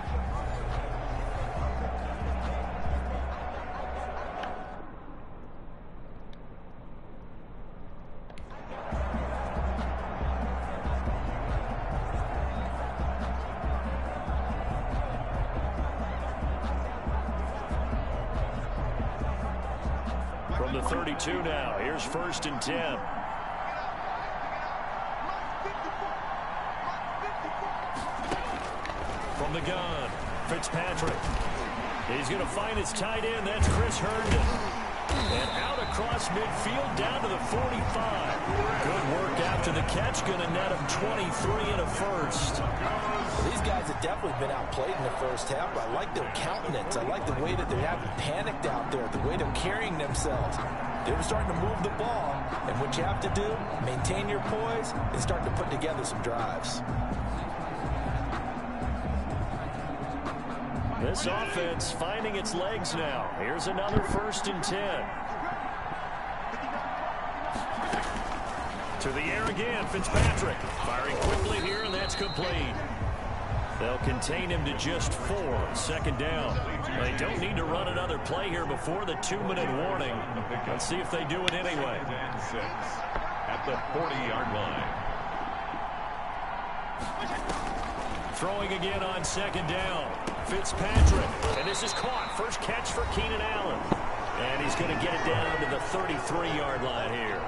From the 32 now, here's 1st and 10. From the gun, Fitzpatrick. He's going to find his tight end. That's Chris Herndon. And out across midfield down to the 45. Good work after the catch. Going to net him 23 and a first. Well, these guys have definitely been outplayed in the first half. I like their countenance. I like the way that they haven't panicked out there, the way they're carrying themselves. They're starting to move the ball. And what you have to do, maintain your poise and start to put together some drives. This offense finding its legs now. Here's another 1st and 10. To the air again, Fitzpatrick. Firing quickly here, and that's complete. They'll contain him to just 4. 2nd down. They don't need to run another play here before the 2-minute warning. Let's see if they do it anyway. At the 40-yard line. Throwing again on 2nd down. Fitzpatrick. And this is caught. First catch for Keenan Allen. And he's going to get it down to the 33-yard line here.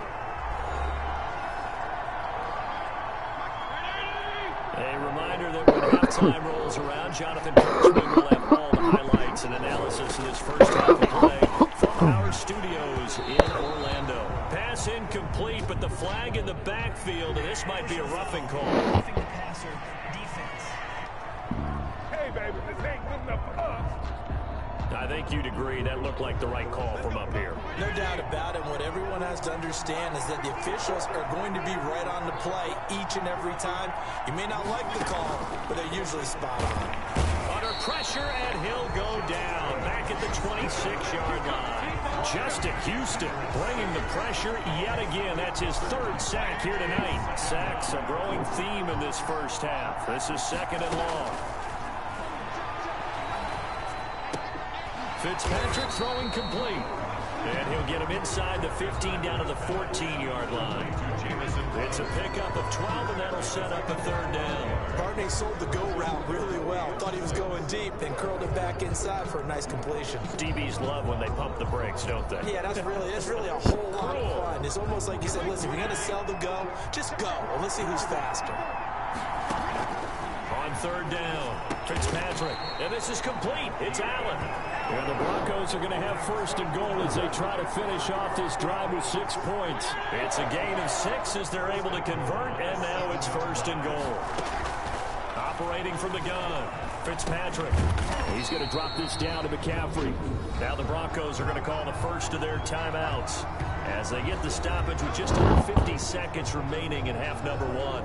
A reminder that when halftime rolls around, Jonathan Kirschman will have all the highlights and analysis of this first half of play from our studios in Orlando. Pass incomplete, but the flag in the backfield, and this might be a roughing call. Roughing the passer, defense. Hey, baby, this ain't good enough for us. I think you'd agree that looked like the right call from up here. No doubt about it. What everyone has to understand is that the officials are going to be right on the play each and every time. You may not like the call, but they're usually spot on. Under pressure, and he'll go down back at the 26-yard line. Justin Houston bringing the pressure yet again. That's his 3rd sack here tonight. Sacks a growing theme in this first half. This is 2nd and long. Fitzpatrick throwing complete. And he'll get him inside the 15 down to the 14-yard line. It's a pickup of 12, and that'll set up a 3rd down. Brodie sold the go route really well. Thought he was going deep, then curled it back inside for a nice completion. DBs love when they pump the brakes, don't they? Yeah, that's really a whole lot of fun. It's almost like you said, listen, if you're going to sell the go, just go. Well, let's see who's faster. On 3rd down, Fitzpatrick. And this is complete. It's Allen. And the Broncos are going to have 1st and goal as they try to finish off this drive with 6 points. It's a gain of 6 as they're able to convert, and now it's 1st and goal. Operating from the gun, Fitzpatrick. He's going to drop this down to McCaffrey. Now the Broncos are going to call the first of their timeouts as they get the stoppage with just under 50 seconds remaining in half number 1.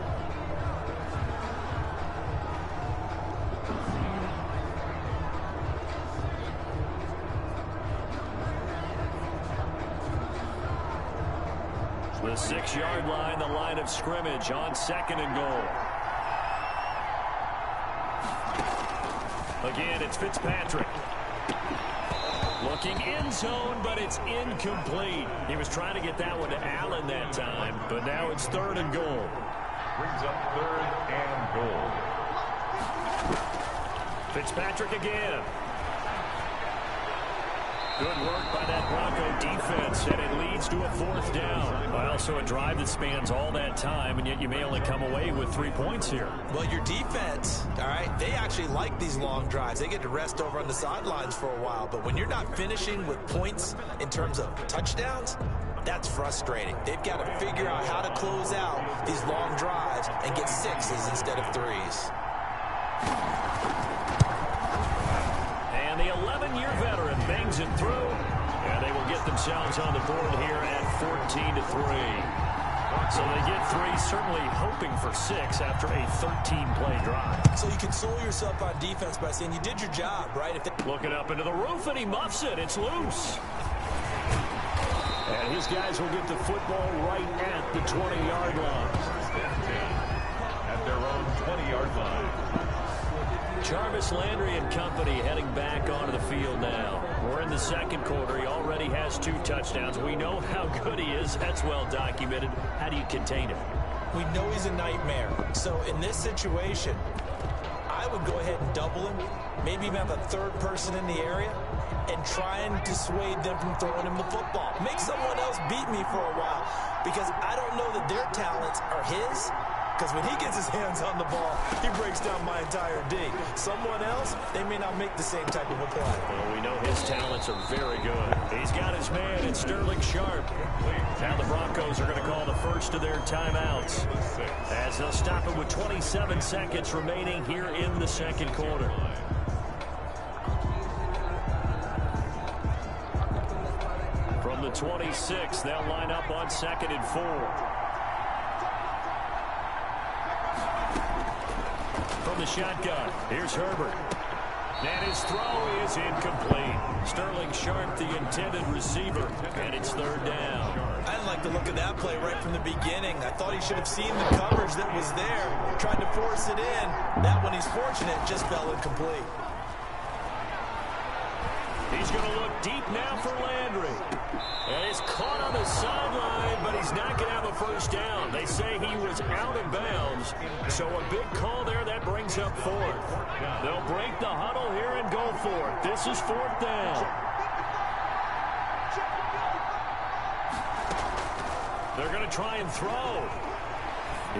The 6-yard line, the line of scrimmage on 2nd and goal. Again, it's Fitzpatrick. Looking end zone, but it's incomplete. He was trying to get that one to Allen that time, but now it's 3rd and goal. Brings up 3rd and goal. Fitzpatrick again. Good work by that Bronco defense, and it leads to a 4th down. Also a drive that spans all that time, and yet you may only come away with 3 points here. Well, your defense, all right, they actually like these long drives. They get to rest over on the sidelines for a while, but when you're not finishing with points in terms of touchdowns, that's frustrating. They've got to figure out how to close out these long drives and get 6s instead of 3s. And the 11-year veteran bangs it through, and they will get themselves on the board here at 14-3. So they get 3, certainly hoping for 6 after a 13-play drive. So you console yourself on defense by saying you did your job, right? Looking up into the roof, and he muffs it. It's loose. And his guys will get the football right at the 20-yard line. At their own 20-yard line. Jarvis Landry and company heading back onto the field now. We're in the second quarter. He already has 2 touchdowns. We know how good he is. That's well documented. How do you contain him? We know he's a nightmare. So in this situation, I would go ahead and double him, maybe even have a 3rd person in the area, and try and dissuade them from throwing him the football. Make someone else beat me for a while, because I don't know that their talents are his. Because when he gets his hands on the ball, he breaks down my entire D. Someone else, they may not make the same type of a play. Well, we know his talents are very good. He's got his man, it's Sterling Sharp. Now the Broncos are going to call the first of their timeouts, as they'll stop it with 27 seconds remaining here in the second quarter. From the the 26. They'll line up on 2nd and 4. From the shotgun, here's Herbert. And his throw is incomplete. Sterling Sharp, the intended receiver, and it's 3rd down. I didn't like the look of that play right from the beginning. I thought he should have seen the coverage that was there, tried to force it in. That one, he's fortunate, just fell incomplete. He's going to look deep now for Landry. And he's caught on the sideline, but he's not going to have a first down. They say he was out of bounds. So a big call there. That brings up 4th. They'll break the huddle here and go for it. This is 4th down. They're going to try and throw.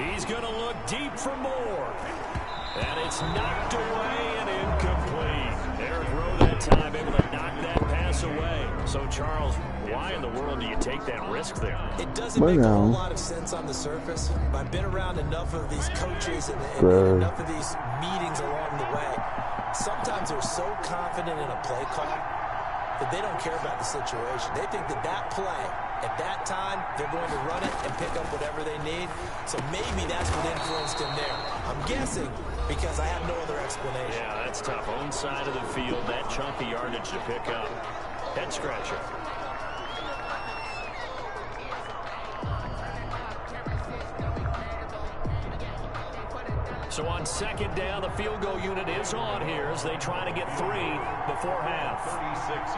He's going to look deep for more. And it's knocked away and incomplete. Eric Rowe that time able to knock that pass away. So, Charles, why in the world do you take that risk there? It doesn't make a whole lot of sense on the surface. I've been around enough of these coaches and enough of these meetings along the way. Sometimes they're so confident in a play call that they don't care about the situation. They think that that play, at that time, they're going to run it and pick up whatever they need. So maybe that's what influenced him there. I'm guessing because I have no other explanation. Yeah, that's tough. Own side of the field, that chunky yardage to pick up. Head scratcher. So on 2nd down, the field goal unit is on here as they try to get 3 before half.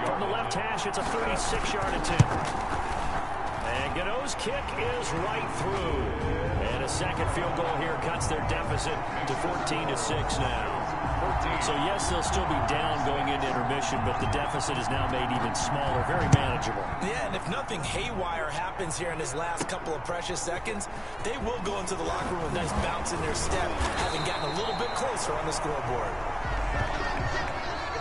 From the left hash, it's a 36-yard attempt. And Gano's kick is right through. And a second field goal here cuts their deficit to 14-6 now. So, yes, they'll still be down going into intermission, but the deficit is now made even smaller, very manageable. Yeah, and if nothing haywire happens here in his last couple of precious seconds, they will go into the locker room with a nice bounce in their step, having gotten a little bit closer on the scoreboard.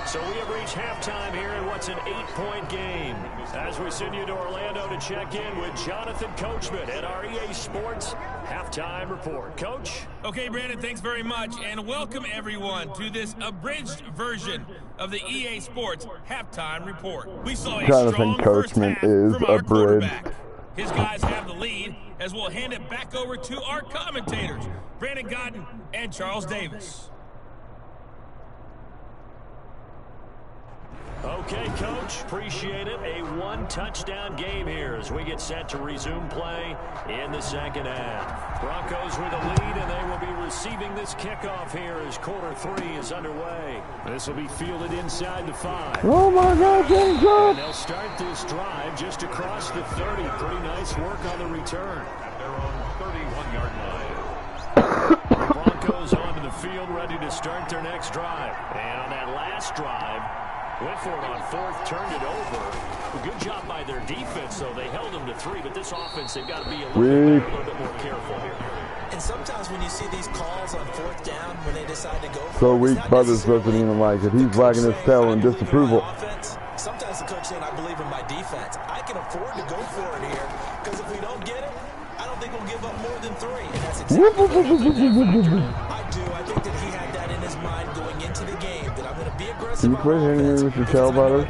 So we have reached halftime here in what's an 8-point game. As we send you to Orlando to check in with Jonathan Coachman at our EA Sports Halftime Report. Coach? Okay, Brandon, thanks very much. And welcome, everyone, to this abridged version of the EA Sports Halftime Report. We saw a Jonathan strong first Coachman half is from our abridged. quarterback. His guys have the lead as we'll hand it back over to our commentators, Brandon Godden and Charles Davis. Okay, Coach. Appreciate it. A 1-touchdown game here as we get set to resume play in the second half. Broncos with a lead, and they will be receiving this kickoff here as quarter 3 is underway. This will be fielded inside the 5. Oh, my God, and they'll start this drive just across the 30. Pretty nice work on the return. At their own 31-yard line. The Broncos onto the field ready to start their next drive. And on that last drive, went for it on 4th, turned it over. A good job by their defense, though. They held them to 3, but this offense, they've got to be a little bit more careful here. And sometimes when you see these calls on 4th down, when they decide to go for So it, weak brothers doesn't even like it. He's wagging his tail in disapproval. Sometimes the coach saying, I believe in my defense. I can afford to go for it here, because if we don't get it, I don't think we'll give up more than 3. And that's exactly what happened. I do. I think that he had that in his mind going into the game, that I'm going to be aggressive. Can you quit hitting me with your tail, butter?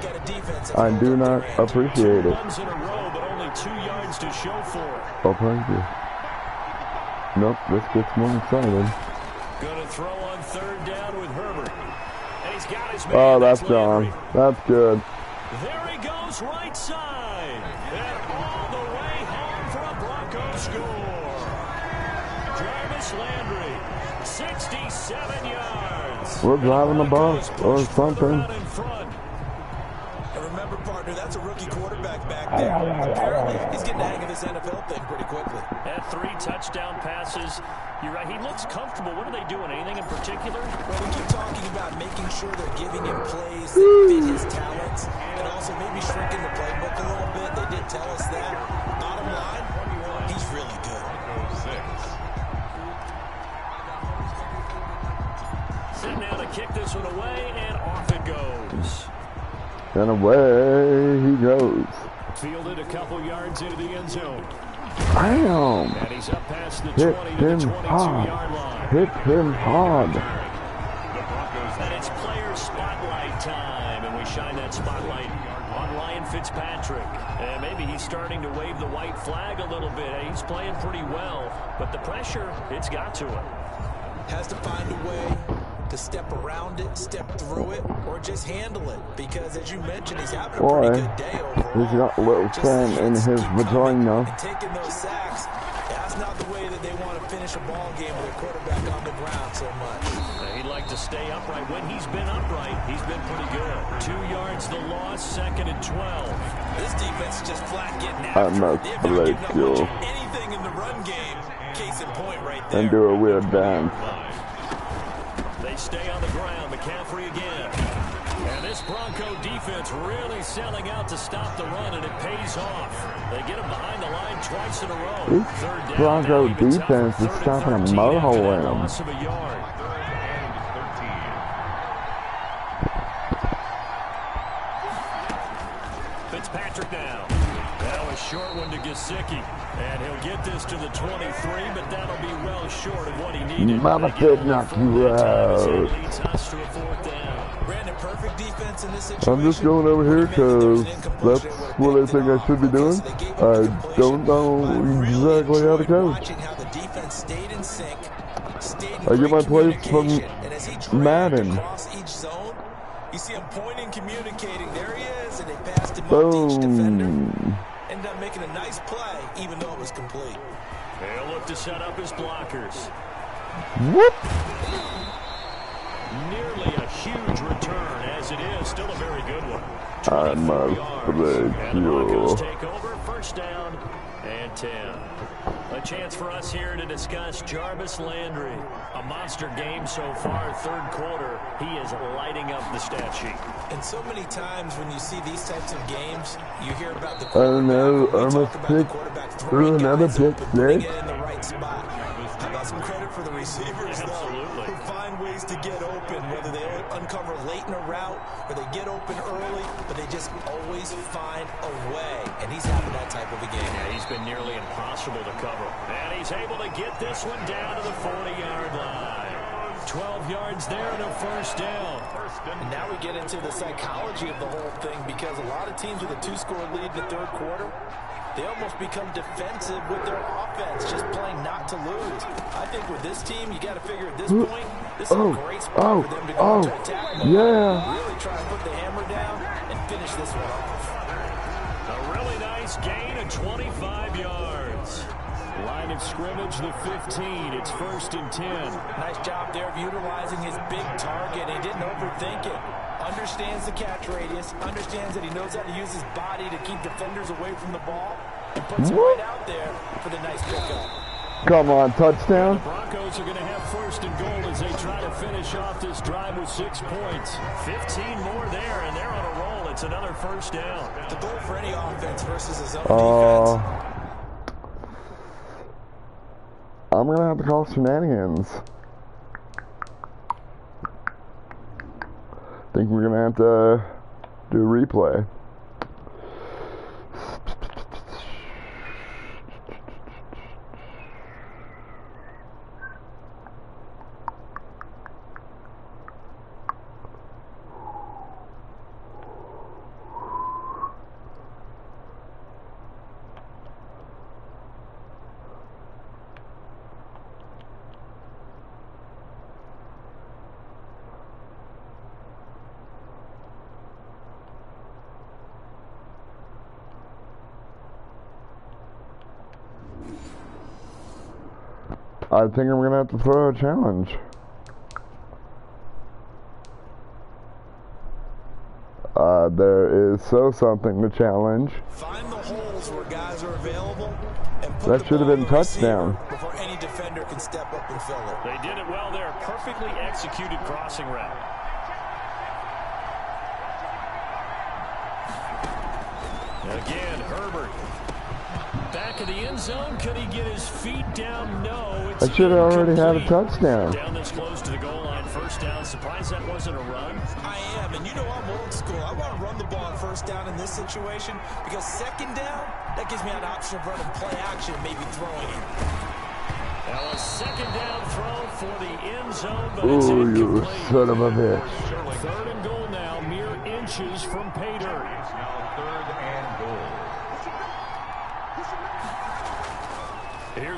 I do not appreciate it. Runs in a row, but only 2 yards to show for it. Oh, thank you. Nope, this gets more exciting. Going to throw on 3rd down with Herbert. And he's got his man. Oh, that's gone. That's good. There he goes, right side. And all the way home for a Broncos score. Jarvis Landry, 67 yards. We're driving the bus or something. And remember, partner, that's a rookie quarterback back there. Apparently, he's getting the hang of this NFL thing pretty quickly. Had 3 touchdown passes. You're right, he looks comfortable. What are they doing? Anything in particular? Well, we keep talking about making sure they're giving him plays that fit his talents and also maybe shrinking the playbook a little bit. They did tell us that. Bottom line, he's really good. Sitting now to kick this one away, and off it goes. And away he goes. Fielded a couple yards into the end zone. Bam! And he's up past the Hit 20 to the him 22-yard line. hard. Hit him hard. And it's player spotlight time, and we shine that spotlight on Lion Fitzpatrick. And maybe he's starting to wave the white flag a little bit. He's playing pretty well, but the pressure, it's got to him. Has to find a way to step around it, step through it, or just handle it. Because as you mentioned, he's having a pretty good day overall. He's got a little sand in his vagina. And taking those sacks, that's not the way that they want to finish a ball game with a quarterback on the ground so much. He'd like to stay upright. When he's been upright, he's been pretty good. 2 yards the loss, 2nd and 12. This defense is just flat getting after it. They've not given up much of anything in the run game. Case in point right there. And do a weird dance. They stay on the ground. McCaffrey again. And this Bronco defense really selling out to stop the run, and it pays off. They get him behind the line twice in a row. This Bronco defense is stopping a motorhole in him. Loss of a yard. Fitzpatrick now. Now a short one to Gesicki. And he'll get this to the 23, but that'll be well short of what he needed. Mama said knock you out. Leads us to a 4th down. Brandon, perfect defense in this situation. I'm just going over here because that's what I think I should be doing. I don't know exactly how to coach. I get my plays from Madden. You see him pointing, communicating. There he is, and they passed him up to each defender. Ended up making a nice play, even though it was complete. They'll look to set up his blockers. Whoop! Nearly a huge return, as it is. Still a very good one. I must break and the Broncos take over. 1st down and 10. A chance for us here to discuss Jarvis Landry. A monster game so far, 3rd quarter. He is lighting up the stat sheet. And so many times when you see these types of games, you hear about the quarterback. Oh no, almost picked through another pick six. In the right spot. How about some credit for the receivers, though, who find ways to get open, whether they uncover late in a route or they get open early, but they just always find a way. And he's having that type of a game. Yeah, he's been nearly impossible to cover. And he's able to get this one down to the 40-yard line. 12 yards there and a 1st down. And now we get into the psychology of the whole thing, because a lot of teams with a 2-score lead in the 3rd quarter, they almost become defensive with their offense, just playing not to lose. I think with this team, you got to figure at this point, this is a great spot for them to go to attack. Really try to put the hammer down and finish this one off. A really nice gain of 25 yards. Line of scrimmage, the 15. It's 1st and 10. Nice job there of utilizing his big target. He didn't overthink it. Understands the catch radius. Understands that he knows how to use his body to keep defenders away from the ball. And puts it right out there for the nice pickup. Come on, touchdown. The Broncos are going to have 1st and goal as they try to finish off this drive with 6 points. 15 more there, and they're on a roll. It's another 1st down. The goal for any offense versus his own defense. I'm going to have to call shenanigans. Think we're going to have to do a replay. I think I'm going to have to throw a challenge. There is something to challenge. Find the holes where guys are available and put that should have been touchdown. Before any defender can step up and fill it. They did it well there. Perfectly executed crossing route. Again, Herbert. Back of the end zone. Could he get his feet down? No. I should have already had a touchdown. Down this close to the goal line. 1st down. Surprised that wasn't a run. I am. And you know I'm old school. I want to run the ball on 1st down in this situation because 2nd down, that gives me an option of running play action and maybe throwing it. Now a 2nd down throw for the end zone, but it's incomplete. You son of a bitch. 3rd and goal now. Mere inches from pay dirt. Now 3rd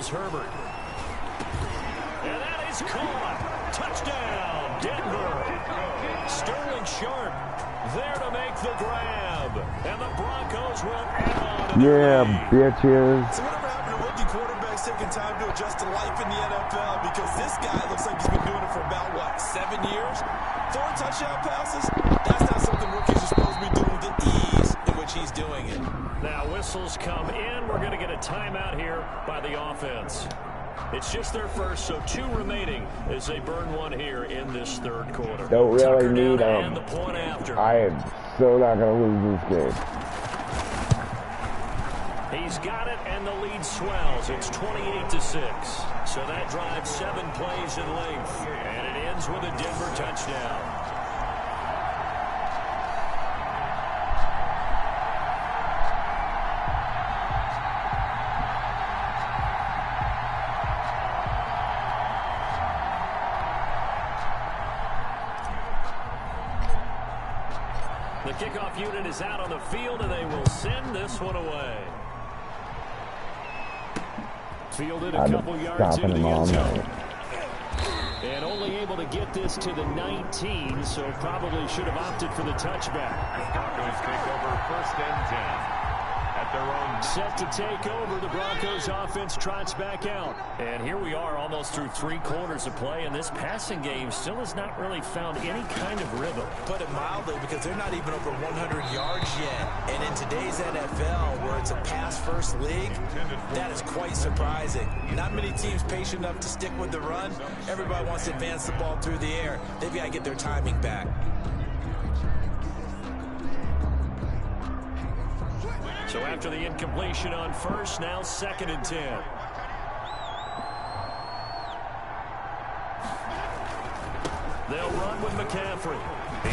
Here's Herbert. And that is caught. Touchdown, Denver. Sterling Sharp there to make the grab. And the Broncos will add on. Yeah, bitches. So whatever happened to rookie quarterbacks taking time to adjust to life in the NFL? Because this guy looks like he's been doing it for about, what, 7 years? Throwing touchdown passes? That's not something rookies are supposed to be doing with the ease in which he's doing it. Now whistles come in. We're going to get a timeout here by the offense. It's just their first, so 2 remaining as they burn one here in this third quarter. Don't really Tucker need down them. and the point after. I am so not going to lose this game. He's got it, and the lead swells. It's 28-6. So that drives 7 plays in length, and it ends with a Denver touchdown. The kickoff unit is out on the field, and they will send this one away. Fielded a couple yards into the end zone. And only able to get this to the 19, so probably should have opted for the touchback. Broncos take over 1st and 10. At their own. Set to take over, the Broncos offense trots back out. And here we are almost through 3 quarters of play, and this passing game still has not really found any kind of rhythm. Put it mildly, because they're not even over 100 yards yet. And in today's NFL, where it's a pass-first league, that is quite surprising. Not many teams patient enough to stick with the run. Everybody wants to advance the ball through the air. They've got to get their timing back. So after the incompletion on first, now 2nd and 10. They'll run with McCaffrey.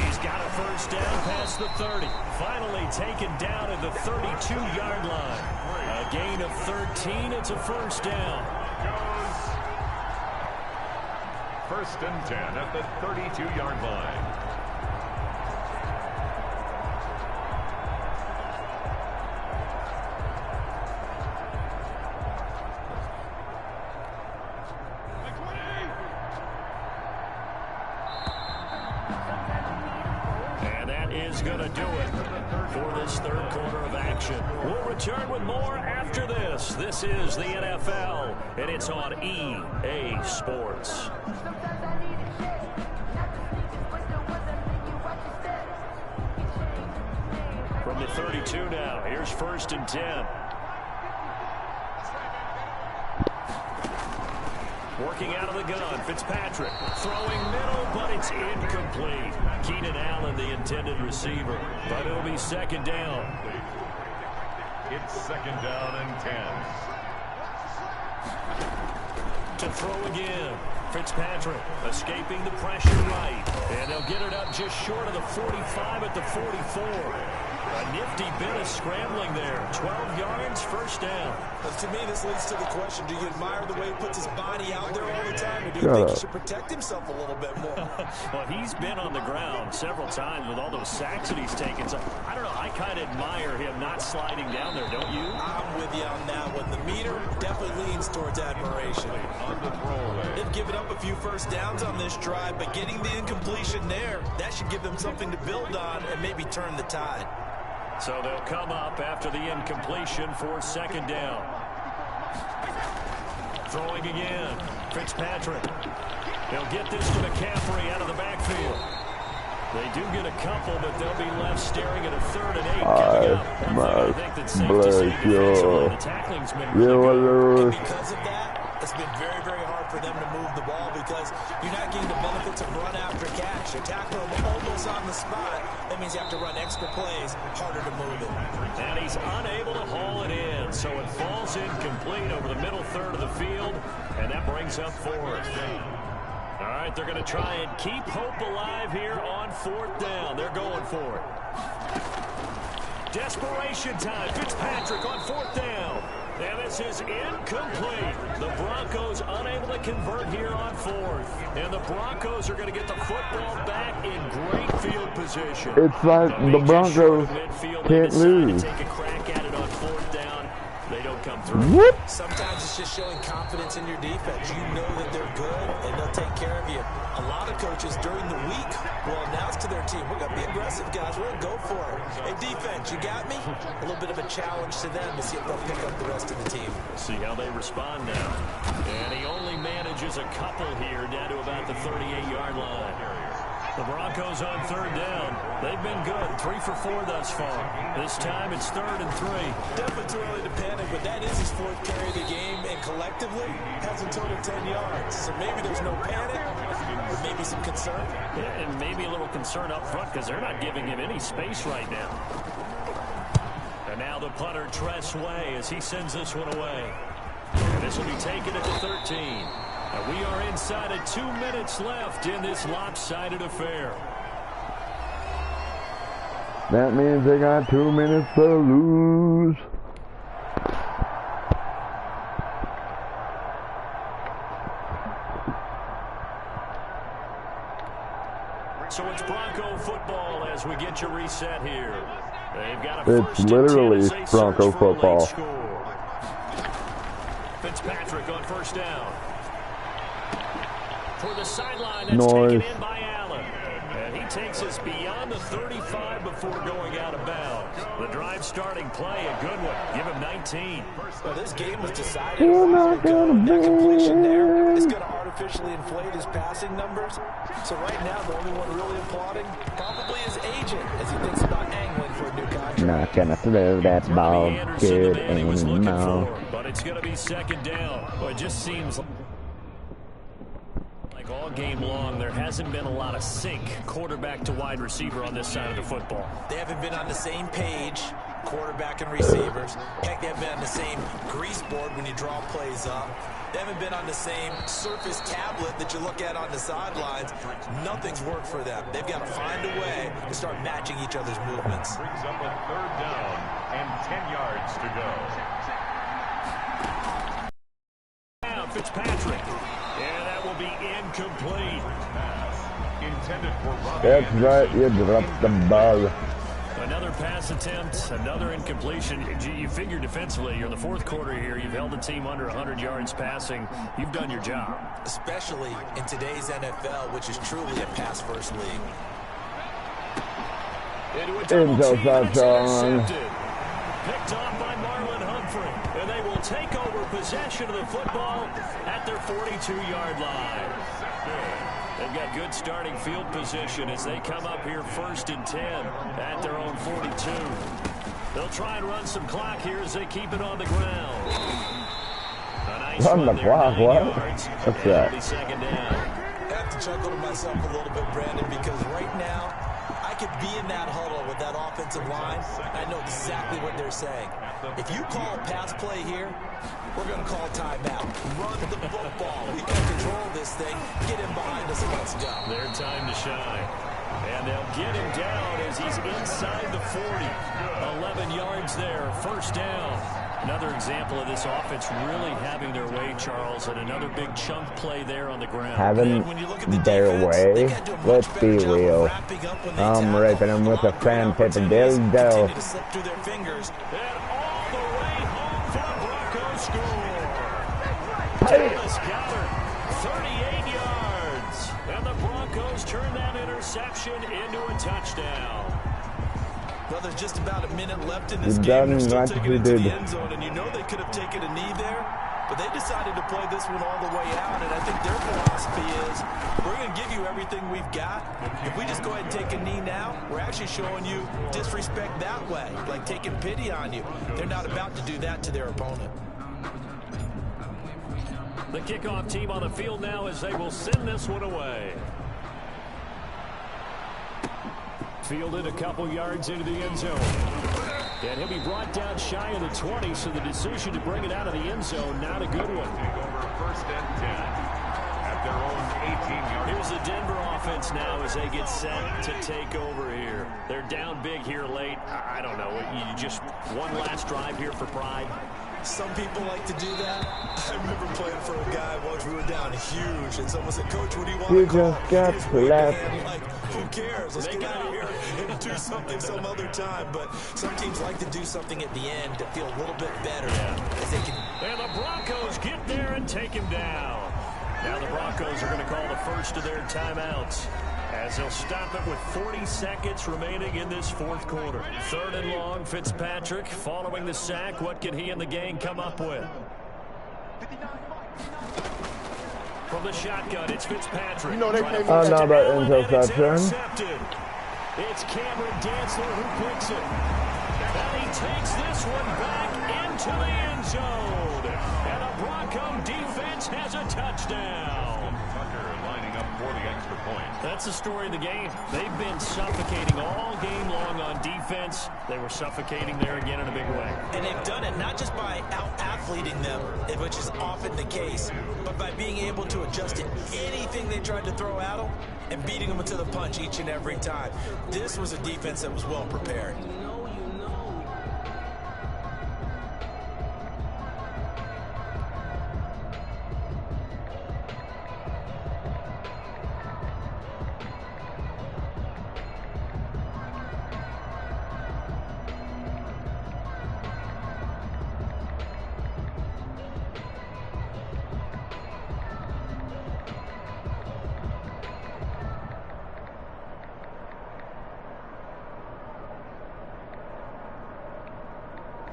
He's got a first down past the 30. Finally taken down at the 32-yard line. A gain of 13. It's a first down. Goes 1st and 10 at the 32-yard line. Going to do it for this third quarter of action. We'll return with more after this. This is the NFL, and it's on EA Sports. From the 32 now, here's 1st and 10. Working out of the gun, Fitzpatrick throwing middle, but it's incomplete. Keenan Allen, the intended receiver, but it'll be 2nd down. It's 2nd down and 10. To throw again, Fitzpatrick escaping the pressure right, and they'll get it up just short of the 45 at the 44. A nifty bit of scrambling there. 12 yards, 1st down. To me, this leads to the question, do you admire the way he puts his body out there all the time, or do you think he should protect himself a little bit more? Well, he's been on the ground several times with all those sacks that he's taken. So, I don't know, I kind of admire him not sliding down there, don't you? I'm with you on that one. The meter definitely leans towards admiration. On the throwaway. They've given up a few first downs on this drive, but getting the incompletion there, that should give them something to build on and maybe turn the tide. So they'll come up after the incompletion for 2nd down. Throwing again. Fitzpatrick. They'll get this to McCaffrey out of the backfield. They do get a couple, but they'll be left staring at a 3rd and 8 coming up. I think that's safe to say defensively, the tackling's been really good. And because of that, it's been very, very hard for them to move the ball because you're not getting the benefits of run after catch. You're tackling them almost on the spot. That means you have to run extra plays, harder to move it. And he's unable to haul it in, so it falls incomplete over the middle 3rd of the field, and that brings up 4th. All right, they're going to try and keep hope alive here on 4th down. They're going for it. Desperation time. Fitzpatrick on 4th down. And this is incomplete. The Broncos unable to convert here on 4th. And the Broncos are going to get the football back in great field position. It's like the Broncos can't lose. Take a crack at it on 4th down. They don't come run through. Whoop. Sometimes it's just showing confidence in your defense. You know that they're good, and they'll take care of you. A lot of coaches during the week will announce to their team, we're going to be aggressive, guys. We're going to go for it. Hey, defense, you got me? A little bit of a challenge to them to see if they'll pick up the rest of the team. See how they respond now. And he only manages a couple here down to about the 38-yard line. The Broncos on third down. They've been good. 3 for 4 thus far. This time it's 3rd and 3. Definitely too early to panic, but that is his 4th carry of the game, and collectively has a total of 10 yards. So maybe there's no panic, but maybe some concern. Yeah, and maybe a little concern up front because they're not giving him any space right now. And now the punter, Tress Way, as he sends this one away. And this will be taken at the 13. And we are inside of 2 minutes left in this lopsided affair. That means they got 2 minutes to lose. So it's Bronco football as we get you reset here. They've got a It's literally Bronco football. Fitzpatrick on first down. For the sideline, that's Noise. taken in by Allen. And he takes us beyond the 35 before going out of bounds. The drive starting play, a good one. Give him 19. Well, this game was decided. You're not gonna That completion there is win. going to artificially inflate his passing numbers. So right now, the only one really applauding probably his agent as he thinks about angling for a new contract. Not gonna throw that ball Anderson, good the man he was looking anymore. for, but it's going to be second down. Well, it just seems like all game long there hasn't been a lot of sync quarterback to wide receiver on this side of the football. They haven't been on the same page, quarterback and receivers. Heck, they haven't been on the same grease board when you draw plays up. They haven't been on the same Surface tablet that you look at on the sidelines. Nothing's worked for them. They've got to find a way to start matching each other's movements. Brings up a 3rd down and 10 yards to go. Now Fitzpatrick. And that will be incomplete. Pass intended for Robbie That's Anderson. right, you dropped the ball. Another pass attempt, another incompletion. You figure defensively, you're in the 4th quarter here. You've held the team under 100 yards passing. You've done your job. Especially in today's NFL, which is truly a pass-first league. Into a double team, and it's Interception. intercepted. Picked off by Marlon Humphrey. And they will take over possession of the football at their 42-yard line. They've got good starting field position as they come up here 1st and 10 at their own 42. They'll try and run some clock here as they keep it on the ground. A nice Run the there, clock, 9 what? yards, What's and that? it'll be second down. I have to chuckle to myself a little bit, Brandon, because right now I could be in that huddle with that offensive line. I know exactly what they're saying. If you call a pass play here, we're going to call timeout. Run the football. We can control this thing. Get him behind us and let's go. Their time to shine. And they'll get him down as he's inside the 40. 11 yards there, 1st down. Another example of this offense really having their way, Charles, and another big chunk play there on the ground. Having their way? Let's be real. I'm raping them with a sandpaper dildo. To slip through their fingers. And all the way home for the Broncos score. Hey. Dallas Goedert, 38 yards. And the Broncos turn that interception into a touchdown. Well, there's just about a minute left in this You game. They're done still what taking you it to did. the end zone, and you know they could have taken a knee there, but they decided to play this one all the way out, and I think their philosophy is, we're going to give you everything we've got. If we just go ahead and take a knee now, we're actually showing you disrespect that way, like taking pity on you. They're not about to do that to their opponent. The kickoff team on the field now as they will send this one away. Fielded a couple yards into the end zone. And he'll be brought down shy of the 20, so the decision to bring it out of the end zone, not a good one. Take over 1st and 10 at their own 18-yard. Here's the Denver offense now as they get set to take over here. They're down big here late. I don't know. You just one last drive here for pride. Some people like to do that. I remember playing for a guy once we were down huge, and someone said, Coach, what do you want You to call? just got He just waved a left. hand like, Who cares? Let's get out of here and do something some other time. But some teams like to do something at the end to feel a little bit better. As they can. And the Broncos get there and take him down. Now the Broncos are going to call the first of their timeouts, as they'll stop it with 40 seconds remaining in this fourth quarter. 3rd and long, Fitzpatrick following the sack. What can he and the gang come up with? From the shotgun, it's Fitzpatrick. I know that interception. It's Cameron Dantzler who picks it. And he takes this one back into the end zone. And the Bronco defense has a touchdown. Lining up for the extra point. That's the story of the game. They've been suffocating all game long on defense. They were suffocating there again in a big way. And they've done it not just by out-athleting them, which is often the case, but by being able to adjust to anything they tried to throw at them and beating them to the punch each and every time. This was a defense that was well prepared.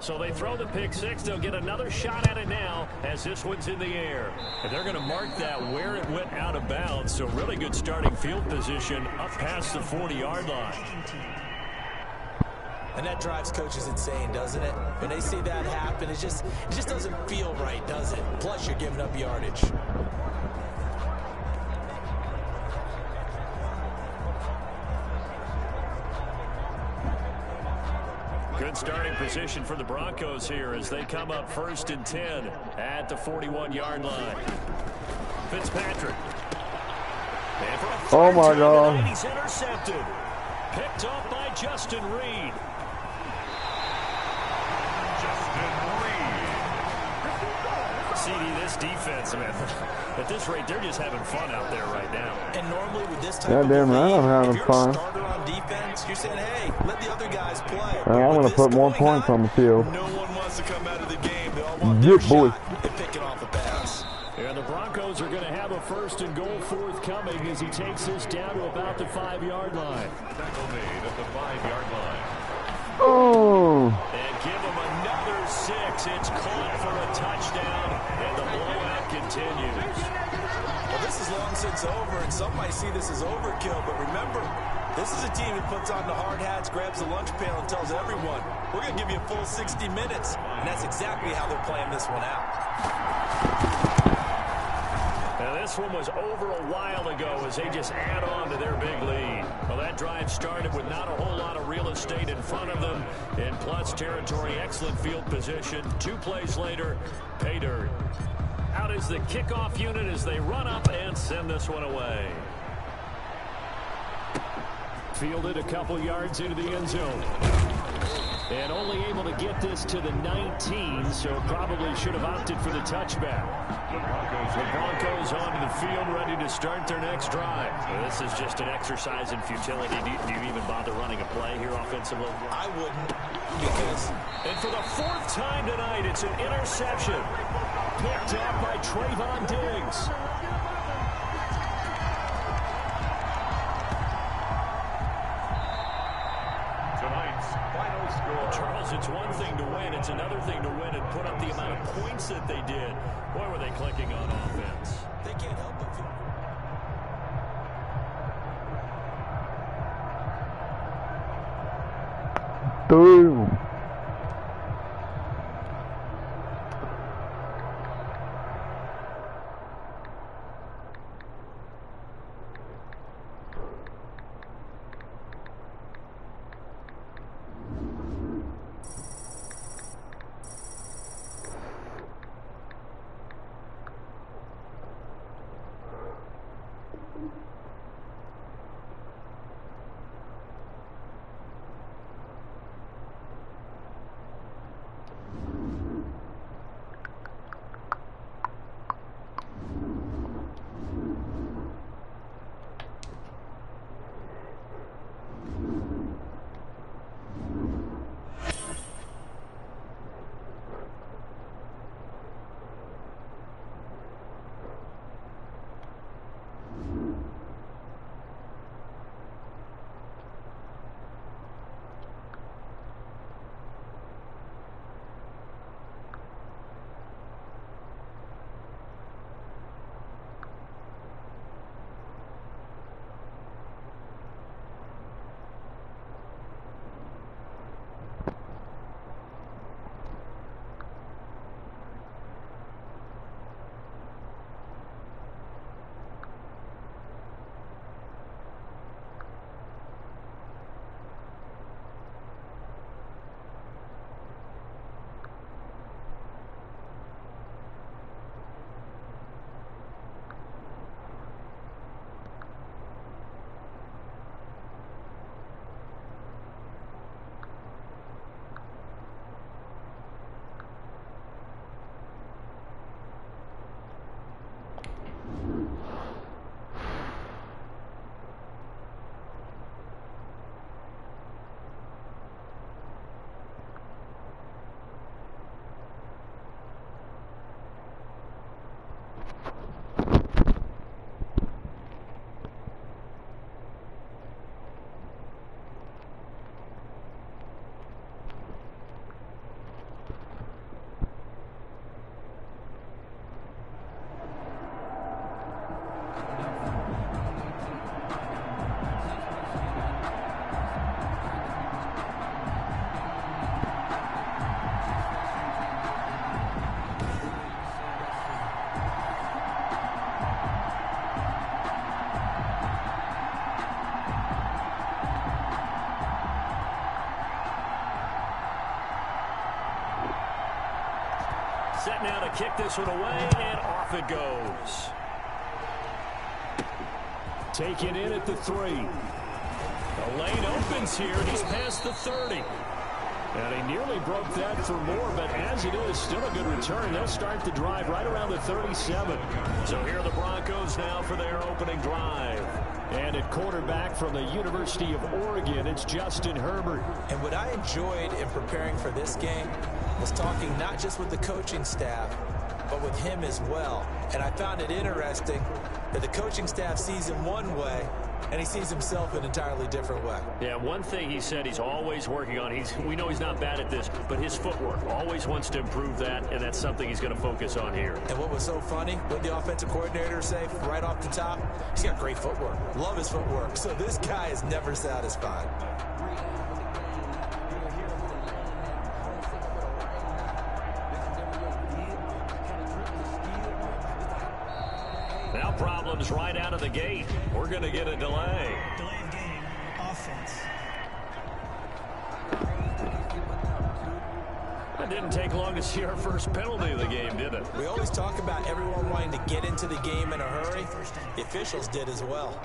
So they throw the pick six. They'll get another shot at it now as this one's in the air. And they're going to mark that where it went out of bounds. So really good starting field position up past the 40-yard line. And that drives coaches insane, doesn't it? When they see that happen, it just doesn't feel right, does it? Plus, you're giving up yardage. Good starting position for the Broncos here as they come up 1st and 10 at the 41-yard line. Fitzpatrick. And for a oh my God. He's intercepted. Picked off by Justin Reed. CD, this defense, man, at this rate, they're just having fun out there right now. And normally with this type Yeah, of damn right, I'm having if you're fun. a starter on defense, you're saying, hey, let the other guys play. And I'm going to put more points on the field. No one wants to come out of the game. They all want their boy. shot at picking off a pass. And the Broncos are going to have a 1st and goal forthcoming as he takes this down to about the 5-yard line. Tackle made at the 5-yard line. Oh. And give him another 6. It's caught for a touchdown, and the blowout continues. Well, this is long since over, and some might see this as overkill, but remember, this is a team that puts on the hard hats, grabs the lunch pail, and tells everyone, we're going to give you a full 60 minutes, and that's exactly how they're playing this one out. Now, this one was over a while ago as they just add on to their big lead. Well, that drive started with not a whole lot of real estate in front of them in plus territory. Excellent field position. 2 plays later, pay dirt. Out is the kickoff unit as they run up and send this one away. Fielded a couple yards into the end zone. And only able to get this to the 19, so probably should have opted for the touchback. The Broncos onto the field, ready to start their next drive. This is just an exercise in futility. Do you even bother running a play here offensively? I wouldn't, because... And for the 4th time tonight, it's an interception. Picked up by Trayvon Diggs. Charles, it's one thing to win. It's another thing to win and put up the amount of points that they did. Boy, were they clicking on offense. They can't help but feel... Boom. set now to kick this one away, and off it goes. Taken in at the 3. The lane opens here, and he's past the 30. And he nearly broke that for more, but as it is, still a good return. They'll start the drive right around the 37. So here are the Broncos now for their opening drive. And at quarterback from the University of Oregon, it's Justin Herbert. And what I enjoyed in preparing for this game was talking not just with the coaching staff, but with him as well. And I found it interesting that the coaching staff sees him one way, and he sees himself an entirely different way. Yeah, one thing he said he's always working on. We know he's not bad at this, but his footwork, always wants to improve that, and that's something he's going to focus on here. And what was so funny, what the offensive coordinator say right off the top, he's got great footwork. Love his footwork. So this guy is never satisfied. Now problems right out of the gate. We're going to get a delay. Delay of game, offense. It didn't take long to see our first penalty of the game, did it? We always talk about everyone wanting to get into the game in a hurry. The officials did as well.